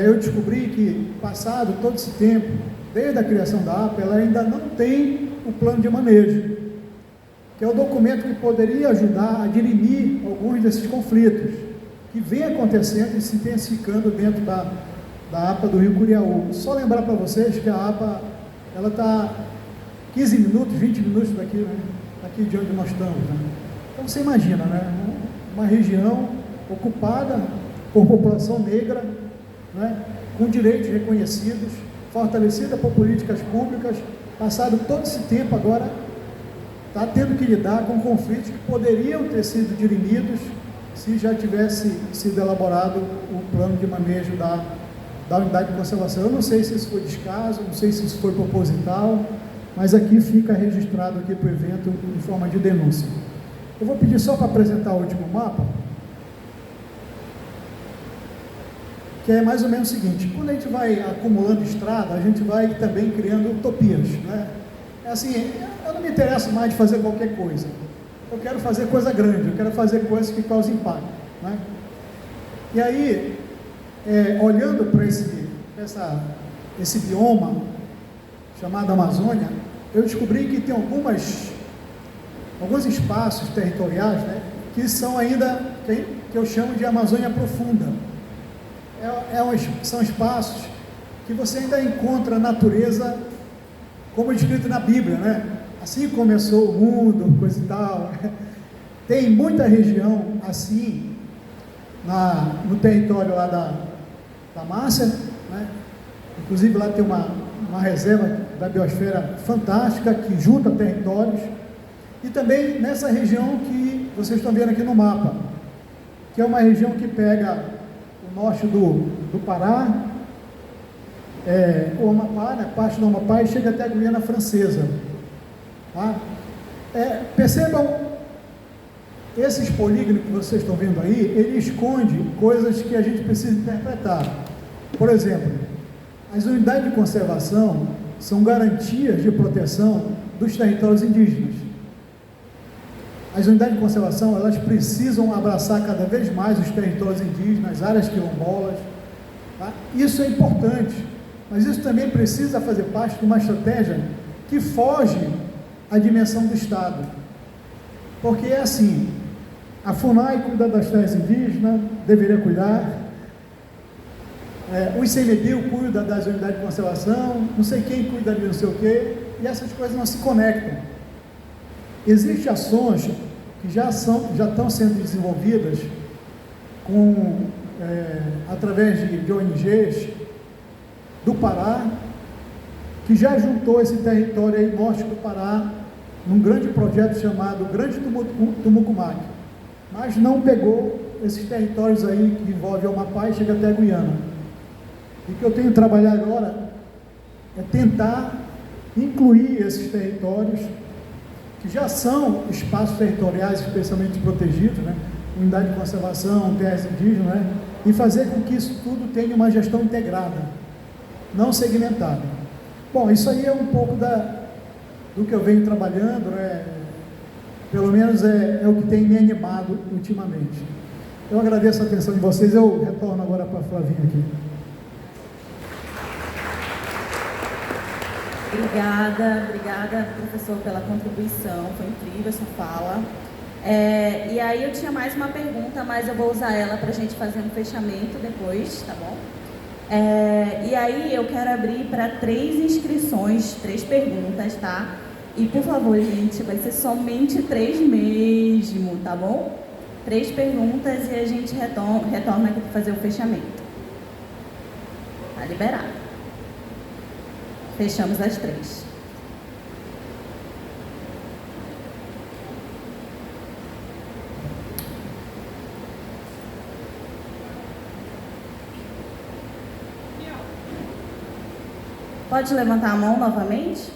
eu descobri que, passado todo esse tempo, desde a criação da APA, ela ainda não tem o plano de manejo, que é o documento que poderia ajudar a dirimir alguns desses conflitos que vem acontecendo e se intensificando dentro da APA do Rio Curiaú. Só lembrar para vocês que a APA, ela está 15 minutos, 20 minutos daqui, né? Aqui de onde nós estamos, né? Então você imagina, né? Uma região ocupada por população negra, né? Com direitos reconhecidos, fortalecida por políticas públicas, passado todo esse tempo agora está tendo que lidar com conflitos que poderiam ter sido dirimidos se já tivesse sido elaborado o plano de manejo da unidade de conservação. Eu não sei se isso foi descaso, não sei se isso foi proposital, mas aqui fica registrado aqui para o evento em forma de denúncia. Eu vou pedir só para apresentar o último mapa. que é mais ou menos o seguinte: quando a gente vai acumulando estrada, a gente vai também criando utopias, né? É assim, eu não me interesso mais de fazer qualquer coisa, eu quero fazer coisa grande, eu quero fazer coisas que causem impacto, né? E aí, olhando para esse bioma chamado Amazônia, eu descobri que tem alguns espaços territoriais, né, que são ainda, que eu chamo de Amazônia Profunda. São espaços que você ainda encontra a natureza como descrito na Bíblia, né? Assim começou o mundo, coisa e tal. Tem muita região assim no território lá da Márcia, né? Inclusive lá tem uma reserva da biosfera fantástica que junta territórios, e também nessa região que vocês estão vendo aqui no mapa, que é uma região que pega o norte do Pará, o Amapá, né, parte do Amapá, e chega até a Guiana Francesa, tá? Percebam, esses polígonos que vocês estão vendo aí, ele esconde coisas que a gente precisa interpretar. Por exemplo, as unidades de conservação são garantias de proteção dos territórios indígenas. As unidades de conservação, elas precisam abraçar cada vez mais os territórios indígenas, as áreas quilombolas, tá? Isso é importante, mas isso também precisa fazer parte de uma estratégia que foge à dimensão do Estado, porque é assim: a FUNAI cuida das terras indígenas, deveria cuidar, o ICMBio cuida das unidades de conservação, não sei quem cuida de não sei o quê, e essas coisas não se conectam. Existem ações que já estão sendo desenvolvidas através de ONGs do Pará, que já juntou esse território aí norte do Pará num grande projeto chamado Grande Tumucumaque, mas não pegou esses territórios aí que envolvem o Amapá e chega até a Guiana. E o que eu tenho que trabalhar agora é tentar incluir esses territórios, que já são espaços territoriais especialmente protegidos, né? Unidade de conservação, terras indígenas, né? E fazer com que isso tudo tenha uma gestão integrada, não segmentada. Bom, isso aí é um pouco do que eu venho trabalhando, né? Pelo menos é o que tem me animado ultimamente. Eu agradeço a atenção de vocês. Eu retorno agora para a Flavinha aqui. Obrigada, professor, pela contribuição, foi incrível a sua fala. E aí eu tinha mais uma pergunta, mas eu vou usar ela para a gente fazer um fechamento depois, tá bom? E aí eu quero abrir para 3 inscrições, 3 perguntas, tá? E por favor, gente, vai ser somente 3 mesmo, tá bom? 3 perguntas e a gente retorna aqui para fazer o fechamento. Tá liberado. Fechamos as 3. Pode levantar a mão novamente?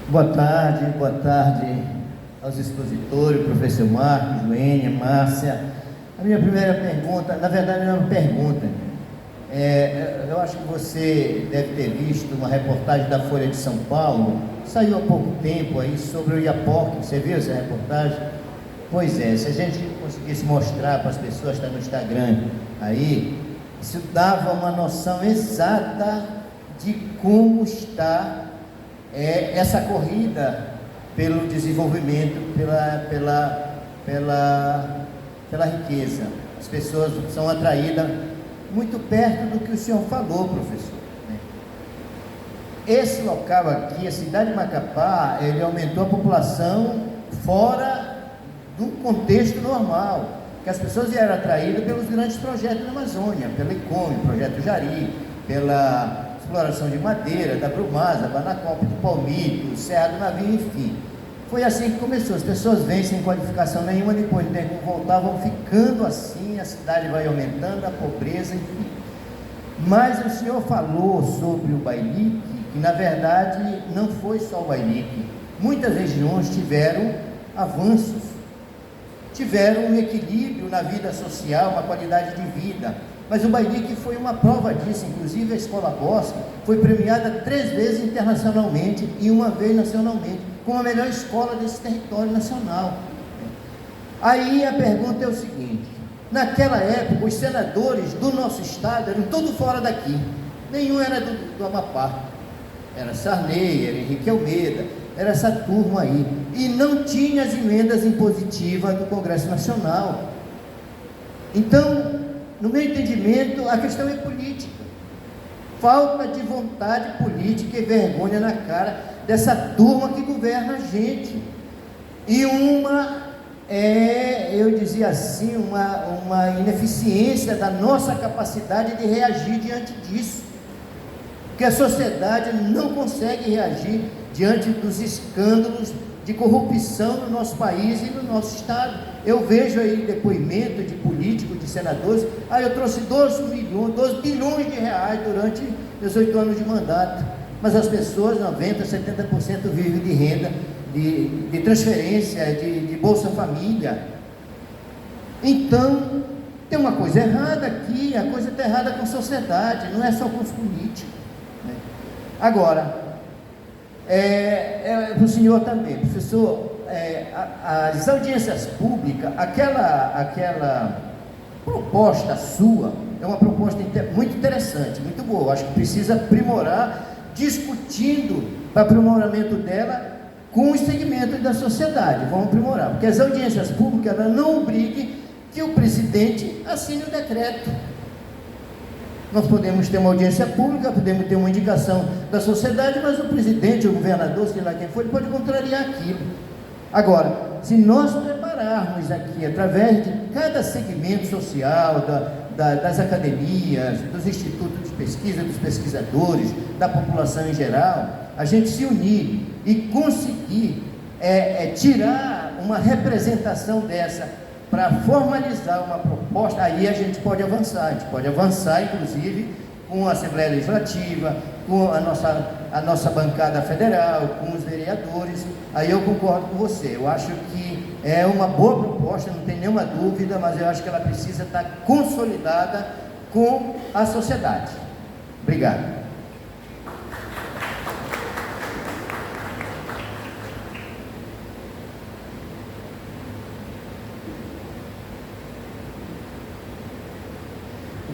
Boa tarde aos expositores, professor Marcos, Joênia, Márcia. A minha primeira pergunta, na verdade não é uma pergunta, eu acho que você deve ter visto uma reportagem da Folha de São Paulo, saiu há pouco tempo aí, sobre o Iapoque. Você viu essa reportagem? Pois é, se a gente conseguisse mostrar para as pessoas que estão no Instagram aí, isso dava uma noção exata de como está essa corrida pelo desenvolvimento, pela riqueza. As pessoas são atraídas muito perto do que o senhor falou, professor, né? Esse local aqui, a cidade de Macapá, ele aumentou a população fora do contexto normal, que as pessoas eram atraídas pelos grandes projetos na Amazônia, pela ICOME, Projeto Jari, pela exploração de madeira, da Brumasa, Banacop, do Palmito, Serra do Navio, enfim. Foi assim que começou. As pessoas vêm sem qualificação nenhuma, depois de tempo voltar, vão ficando assim, a cidade vai aumentando, a pobreza, enfim. Mas o senhor falou sobre o Bailique, que na verdade não foi só o Bailique. Muitas regiões tiveram avanços, tiveram um equilíbrio na vida social, uma qualidade de vida. Mas o Bailique foi uma prova disso. Inclusive a Escola Bosque foi premiada 3 vezes internacionalmente e 1 vez nacionalmente, como a melhor escola desse território nacional. Aí a pergunta é o seguinte: naquela época os senadores do nosso estado eram todos fora daqui, nenhum era do Amapá, era Sarney, era Henrique Almeida, era essa turma aí, e não tinha as emendas impositivas do Congresso Nacional. Então, no meu entendimento, a questão é política, falta de vontade política e vergonha na cara dessa turma que governa a gente, e eu dizia assim, uma ineficiência da nossa capacidade de reagir diante disso, porque a sociedade não consegue reagir diante dos escândalos de corrupção no nosso país e no nosso estado. Eu vejo aí depoimento de políticos, de senadores: eu trouxe 12 bilhões de reais durante 18 anos de mandato, mas as pessoas, 90%, 70% vivem de renda, de transferência, de Bolsa Família. Então, tem uma coisa errada aqui, a coisa está errada com a sociedade, não é só com os políticos, né? Agora, para o senhor também, professor, as audiências públicas, aquela proposta sua, é uma proposta muito interessante, muito boa. Acho que precisa aprimorar, discutindo para aprimoramento dela com os segmentos da sociedade. Vamos aprimorar, porque as audiências públicas, ela não obriguem que o presidente assine o decreto. Nós podemos ter uma audiência pública, podemos ter uma indicação da sociedade, mas o presidente, o governador, sei lá quem for, ele pode contrariar aquilo. Agora, se nós prepararmos aqui, através de cada segmento social, das academias, dos institutos de pesquisa, dos pesquisadores, da população em geral, a gente se unir e conseguir tirar uma representação dessa para formalizar uma proposta, aí a gente pode avançar, inclusive com a Assembleia Legislativa, com a nossa bancada federal, com os vereadores. Aí eu concordo com você, eu acho que é uma boa proposta, não tem nenhuma dúvida, mas eu acho que ela precisa estar consolidada com a sociedade. Obrigado.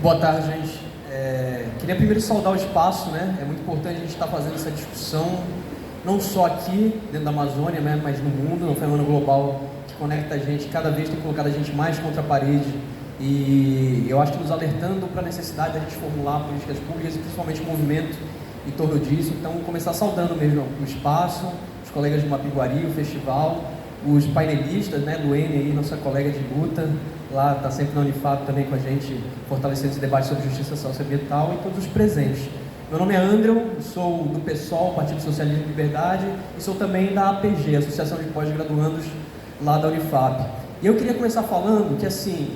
Boa tarde, gente. Queria primeiro saudar o espaço, né? É muito importante a gente estar fazendo essa discussão, não só aqui dentro da Amazônia, né? Mas no mundo, no fenômeno global que conecta a gente, cada vez tem colocado a gente mais contra a parede, e eu acho que nos alertando para a necessidade da gente formular políticas públicas e principalmente movimento em torno disso. Então, começar saudando mesmo o espaço, os colegas do Mapiguari, o festival, os painelistas, né, do N aí, nossa colega de luta, lá está sempre na Unifap também com a gente, fortalecendo esse debate sobre justiça socioambiental, e todos os presentes. Meu nome é Andrew, sou do PSOL, Partido Socialismo e Liberdade, e sou também da APG, Associação de Pós-Graduandos lá da Unifap. E eu queria começar falando que, assim,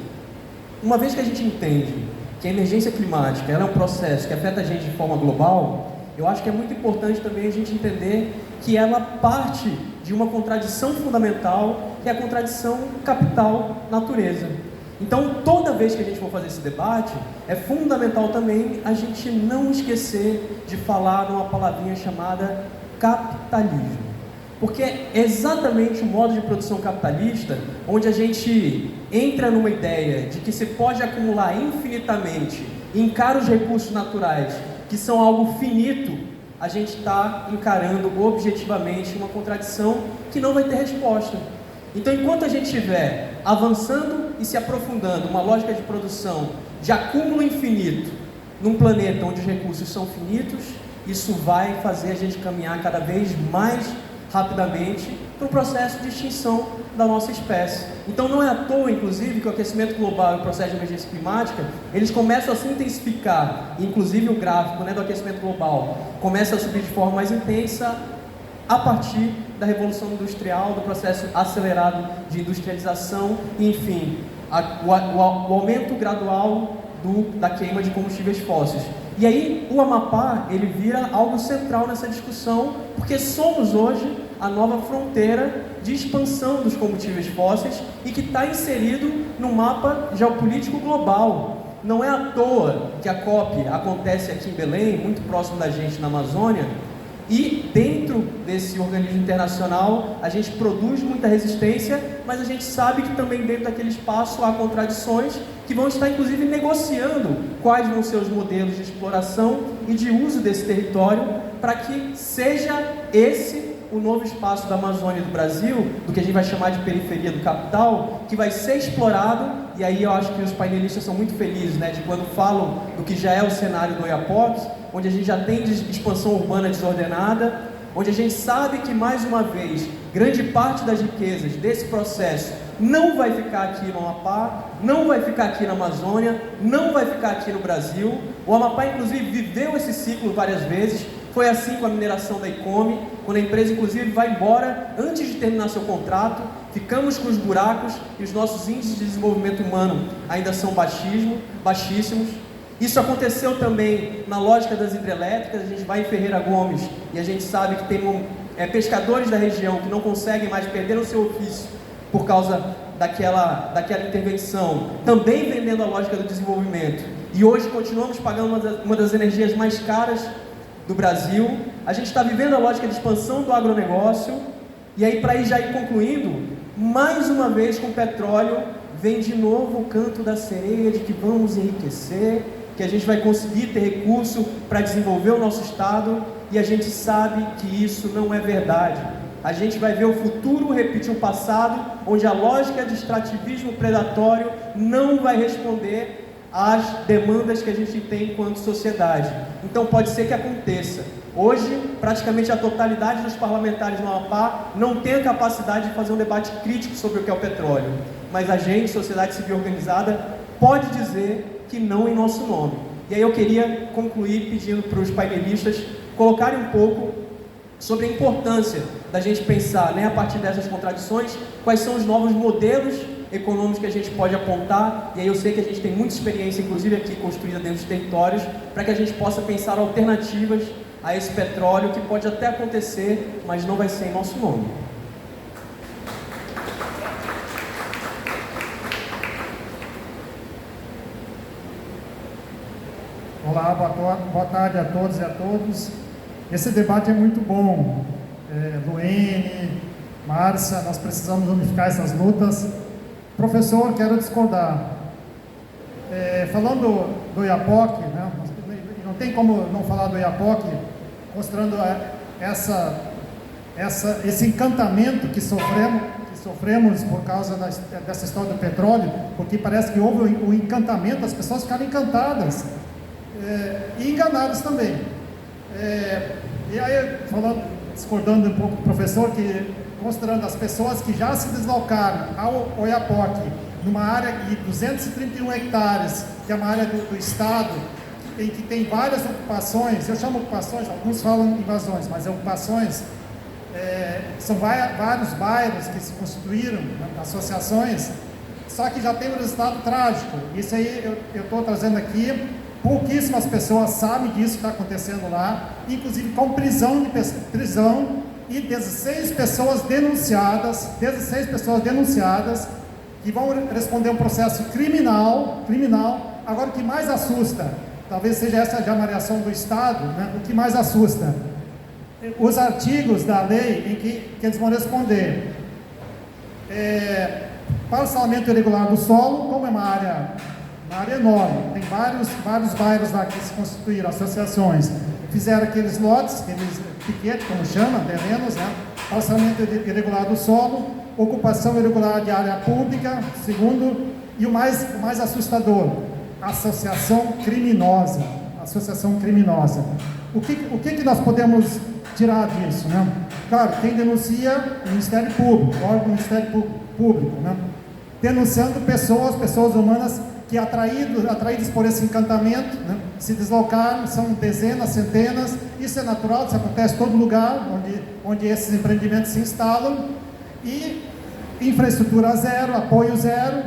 uma vez que a gente entende que a emergência climática ela é um processo que afeta a gente de forma global, eu acho que é muito importante também a gente entender que ela parte de uma contradição fundamental, que é a contradição capital-natureza. Então, toda vez que a gente for fazer esse debate, é fundamental também a gente não esquecer de falar numa palavrinha chamada capitalismo. Porque é exatamente o modo de produção capitalista onde a gente entra numa ideia de que se pode acumular infinitamente e encara os recursos naturais, que são algo finito, a gente está encarando objetivamente uma contradição que não vai ter resposta. Então, enquanto a gente estiver avançando e se aprofundando uma lógica de produção de acúmulo infinito num planeta onde os recursos são finitos, isso vai fazer a gente caminhar cada vez mais rapidamente para o processo de extinção da nossa espécie. Então não é à toa, inclusive, que o aquecimento global e o processo de emergência climática, eles começam a se intensificar, inclusive o gráfico, né, do aquecimento global começa a subir de forma mais intensa a partir da Revolução Industrial, do processo acelerado de industrialização, enfim, o aumento gradual da queima de combustíveis fósseis. E aí o Amapá, ele vira algo central nessa discussão, porque somos hoje a nova fronteira de expansão dos combustíveis fósseis e que está inserido no mapa geopolítico global. Não é à toa que a COP acontece aqui em Belém, muito próximo da gente na Amazônia, e dentro desse organismo internacional a gente produz muita resistência, mas a gente sabe que também dentro daquele espaço há contradições que vão estar inclusive negociando quais vão ser os modelos de exploração e de uso desse território para que seja esse o novo espaço da Amazônia e do Brasil, do que a gente vai chamar de periferia do capital, que vai ser explorado. E aí eu acho que os painelistas são muito felizes, né, de quando falam do que já é o cenário do Oiapoque, onde a gente já tem expansão urbana desordenada, onde a gente sabe que, mais uma vez, grande parte das riquezas desse processo não vai ficar aqui no Amapá, não vai ficar aqui na Amazônia, não vai ficar aqui no Brasil. O Amapá, inclusive, viveu esse ciclo várias vezes. Foi assim com a mineração da ICOME, quando a empresa, inclusive, vai embora antes de terminar seu contrato, ficamos com os buracos e os nossos índices de desenvolvimento humano ainda são baixíssimos. Isso aconteceu também na lógica das hidrelétricas. A gente vai em Ferreira Gomes e a gente sabe que tem pescadores da região que não conseguem mais, perderam o seu ofício por causa daquela intervenção, também vendendo a lógica do desenvolvimento. E hoje continuamos pagando uma das energias mais caras do Brasil. A gente está vivendo a lógica de expansão do agronegócio. E aí, para ir já ir concluindo, mais uma vez com o petróleo, vem de novo o canto da sereia de que vamos enriquecer, que a gente vai conseguir ter recurso para desenvolver o nosso estado, e a gente sabe que isso não é verdade. A gente vai ver o futuro repetir o passado, onde a lógica de extrativismo predatório não vai responder às demandas que a gente tem enquanto sociedade. Então pode ser que aconteça. Hoje, praticamente a totalidade dos parlamentares no Amapá não tem a capacidade de fazer um debate crítico sobre o que é o petróleo. Mas a gente, sociedade civil organizada, pode dizer que não em nosso nome. E aí eu queria concluir pedindo para os painelistas colocarem um pouco sobre a importância da gente pensar, né, a partir dessas contradições, quais são os novos modelos econômicos que a gente pode apontar. E aí eu sei que a gente tem muita experiência, inclusive aqui construída dentro dos territórios, para que a gente possa pensar alternativas a esse petróleo, que pode até acontecer, mas não vai ser em nosso nome. Olá, boa tarde a todos e a todas. Esse debate é muito bom. Luene, Márcia, nós precisamos unificar essas lutas. Professor, quero discordar. Falando do Oiapoque, né, não tem como não falar do Oiapoque, mostrando esse encantamento que sofremos por causa dessa história do petróleo, porque parece que houve um encantamento, as pessoas ficaram encantadas e enganadas também. E aí, discordando um pouco do professor, mostrando as pessoas que já se deslocaram ao Oiapoque, numa área de 231 hectares, que é uma área do estado, em que tem várias ocupações. Eu chamo ocupações, alguns falam invasões, mas ocupações, são vários bairros que se constituíram, né, associações, só que já tem um resultado trágico. Isso aí eu estou trazendo aqui. Pouquíssimas pessoas sabem disso que está acontecendo lá, inclusive com prisão e 16 pessoas denunciadas, que vão responder um processo criminal. Agora, o que mais assusta, talvez seja essa jamariação do Estado, né? O que mais assusta, os artigos da lei em que eles vão responder. Parcelamento irregular do solo, como é uma área enorme, tem vários bairros lá que se constituíram, associações, fizeram aqueles lotes, aqueles piquetes, como chama, terrenos, né? Parcelamento irregular do solo, ocupação irregular de área pública, segundo, e o mais assustador, associação criminosa. O que nós podemos tirar disso, né? Claro, quem denuncia o Ministério Público, o órgão do Ministério Público, né? Denunciando pessoas humanas que atraídos por esse encantamento, né, se deslocaram, são dezenas, centenas. Isso é natural, isso acontece em todo lugar onde esses empreendimentos se instalam, e infraestrutura zero, apoio zero,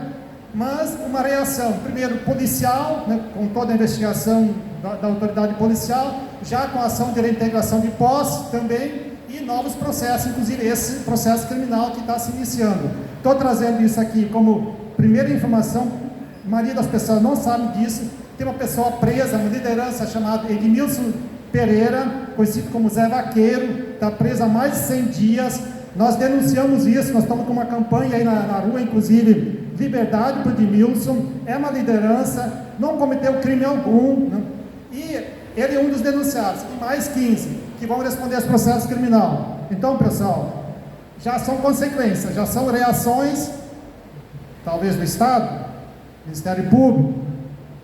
mas uma reação, primeiro policial, né, com toda a investigação da autoridade policial, já com a ação de reintegração de posse também, e novos processos, inclusive esse processo criminal que está se iniciando. Estou trazendo isso aqui como primeira informação, a maioria das pessoas não sabe disso. Tem uma pessoa presa, uma liderança chamada Edmilson Pereira, conhecido como Zé Vaqueiro, está preso há mais de 100 dias. Nós denunciamos isso, nós estamos com uma campanha aí na rua, inclusive, liberdade para o Edmilson, é uma liderança, não cometeu crime algum, né? E ele é um dos denunciados, e mais 15 que vão responder esse processo criminal. Então, pessoal, já são consequências, já são reações, talvez do Estado, Ministério Público,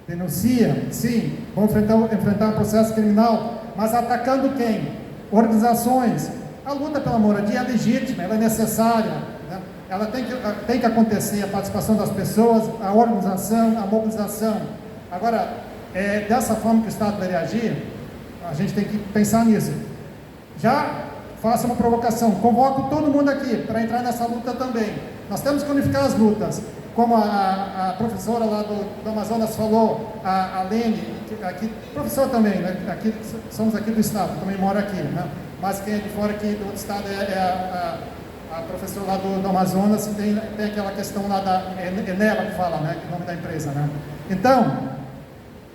denuncia, sim, vão enfrentar um processo criminal, mas atacando quem? Organizações. A luta pela moradia é legítima, ela é necessária, né? Ela tem que acontecer, a participação das pessoas, a organização, a mobilização. Agora, dessa forma que o Estado vai reagir, a gente tem que pensar nisso. Já faço uma provocação, convoco todo mundo aqui para entrar nessa luta também. Nós temos que unificar as lutas, como a professora lá do Amazonas falou, a Lene, aqui, professor também, né? Aqui, somos aqui do Estado, também mora aqui, né? Mas quem é de fora aqui do outro Estado a professora lá do Amazonas, tem aquela questão lá é nela que fala, né? O nome da empresa, né? Então,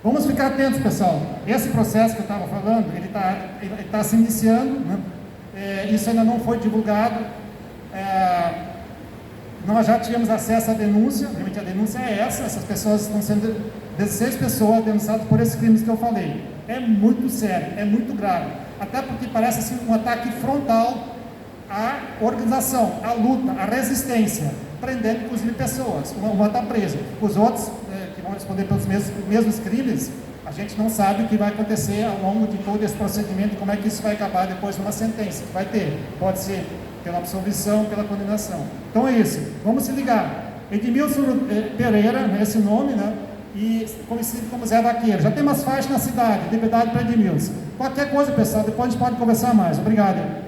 vamos ficar atentos, pessoal. Esse processo que eu estava falando, ele tá se iniciando, né? Isso ainda não foi divulgado. Nós já tínhamos acesso à denúncia, realmente a denúncia é essas pessoas estão sendo, 16 pessoas denunciadas por esses crimes que eu falei. É muito sério, é muito grave, até porque parece assim, um ataque frontal à organização, à luta, à resistência, prendendo inclusive pessoas, uma está presa, os outros que vão responder pelos mesmos crimes, a gente não sabe o que vai acontecer ao longo de todo esse procedimento, como é que isso vai acabar depois de uma sentença, que vai ter, pode ser pela absolvição, pela condenação. Então é isso, vamos se ligar. Edmilson Pereira, esse nome, né? E conhecido como Zé Vaqueiro. Já tem umas faixas na cidade, liberdade para Edmilson. Qualquer coisa, pessoal, depois a gente pode conversar mais. Obrigado.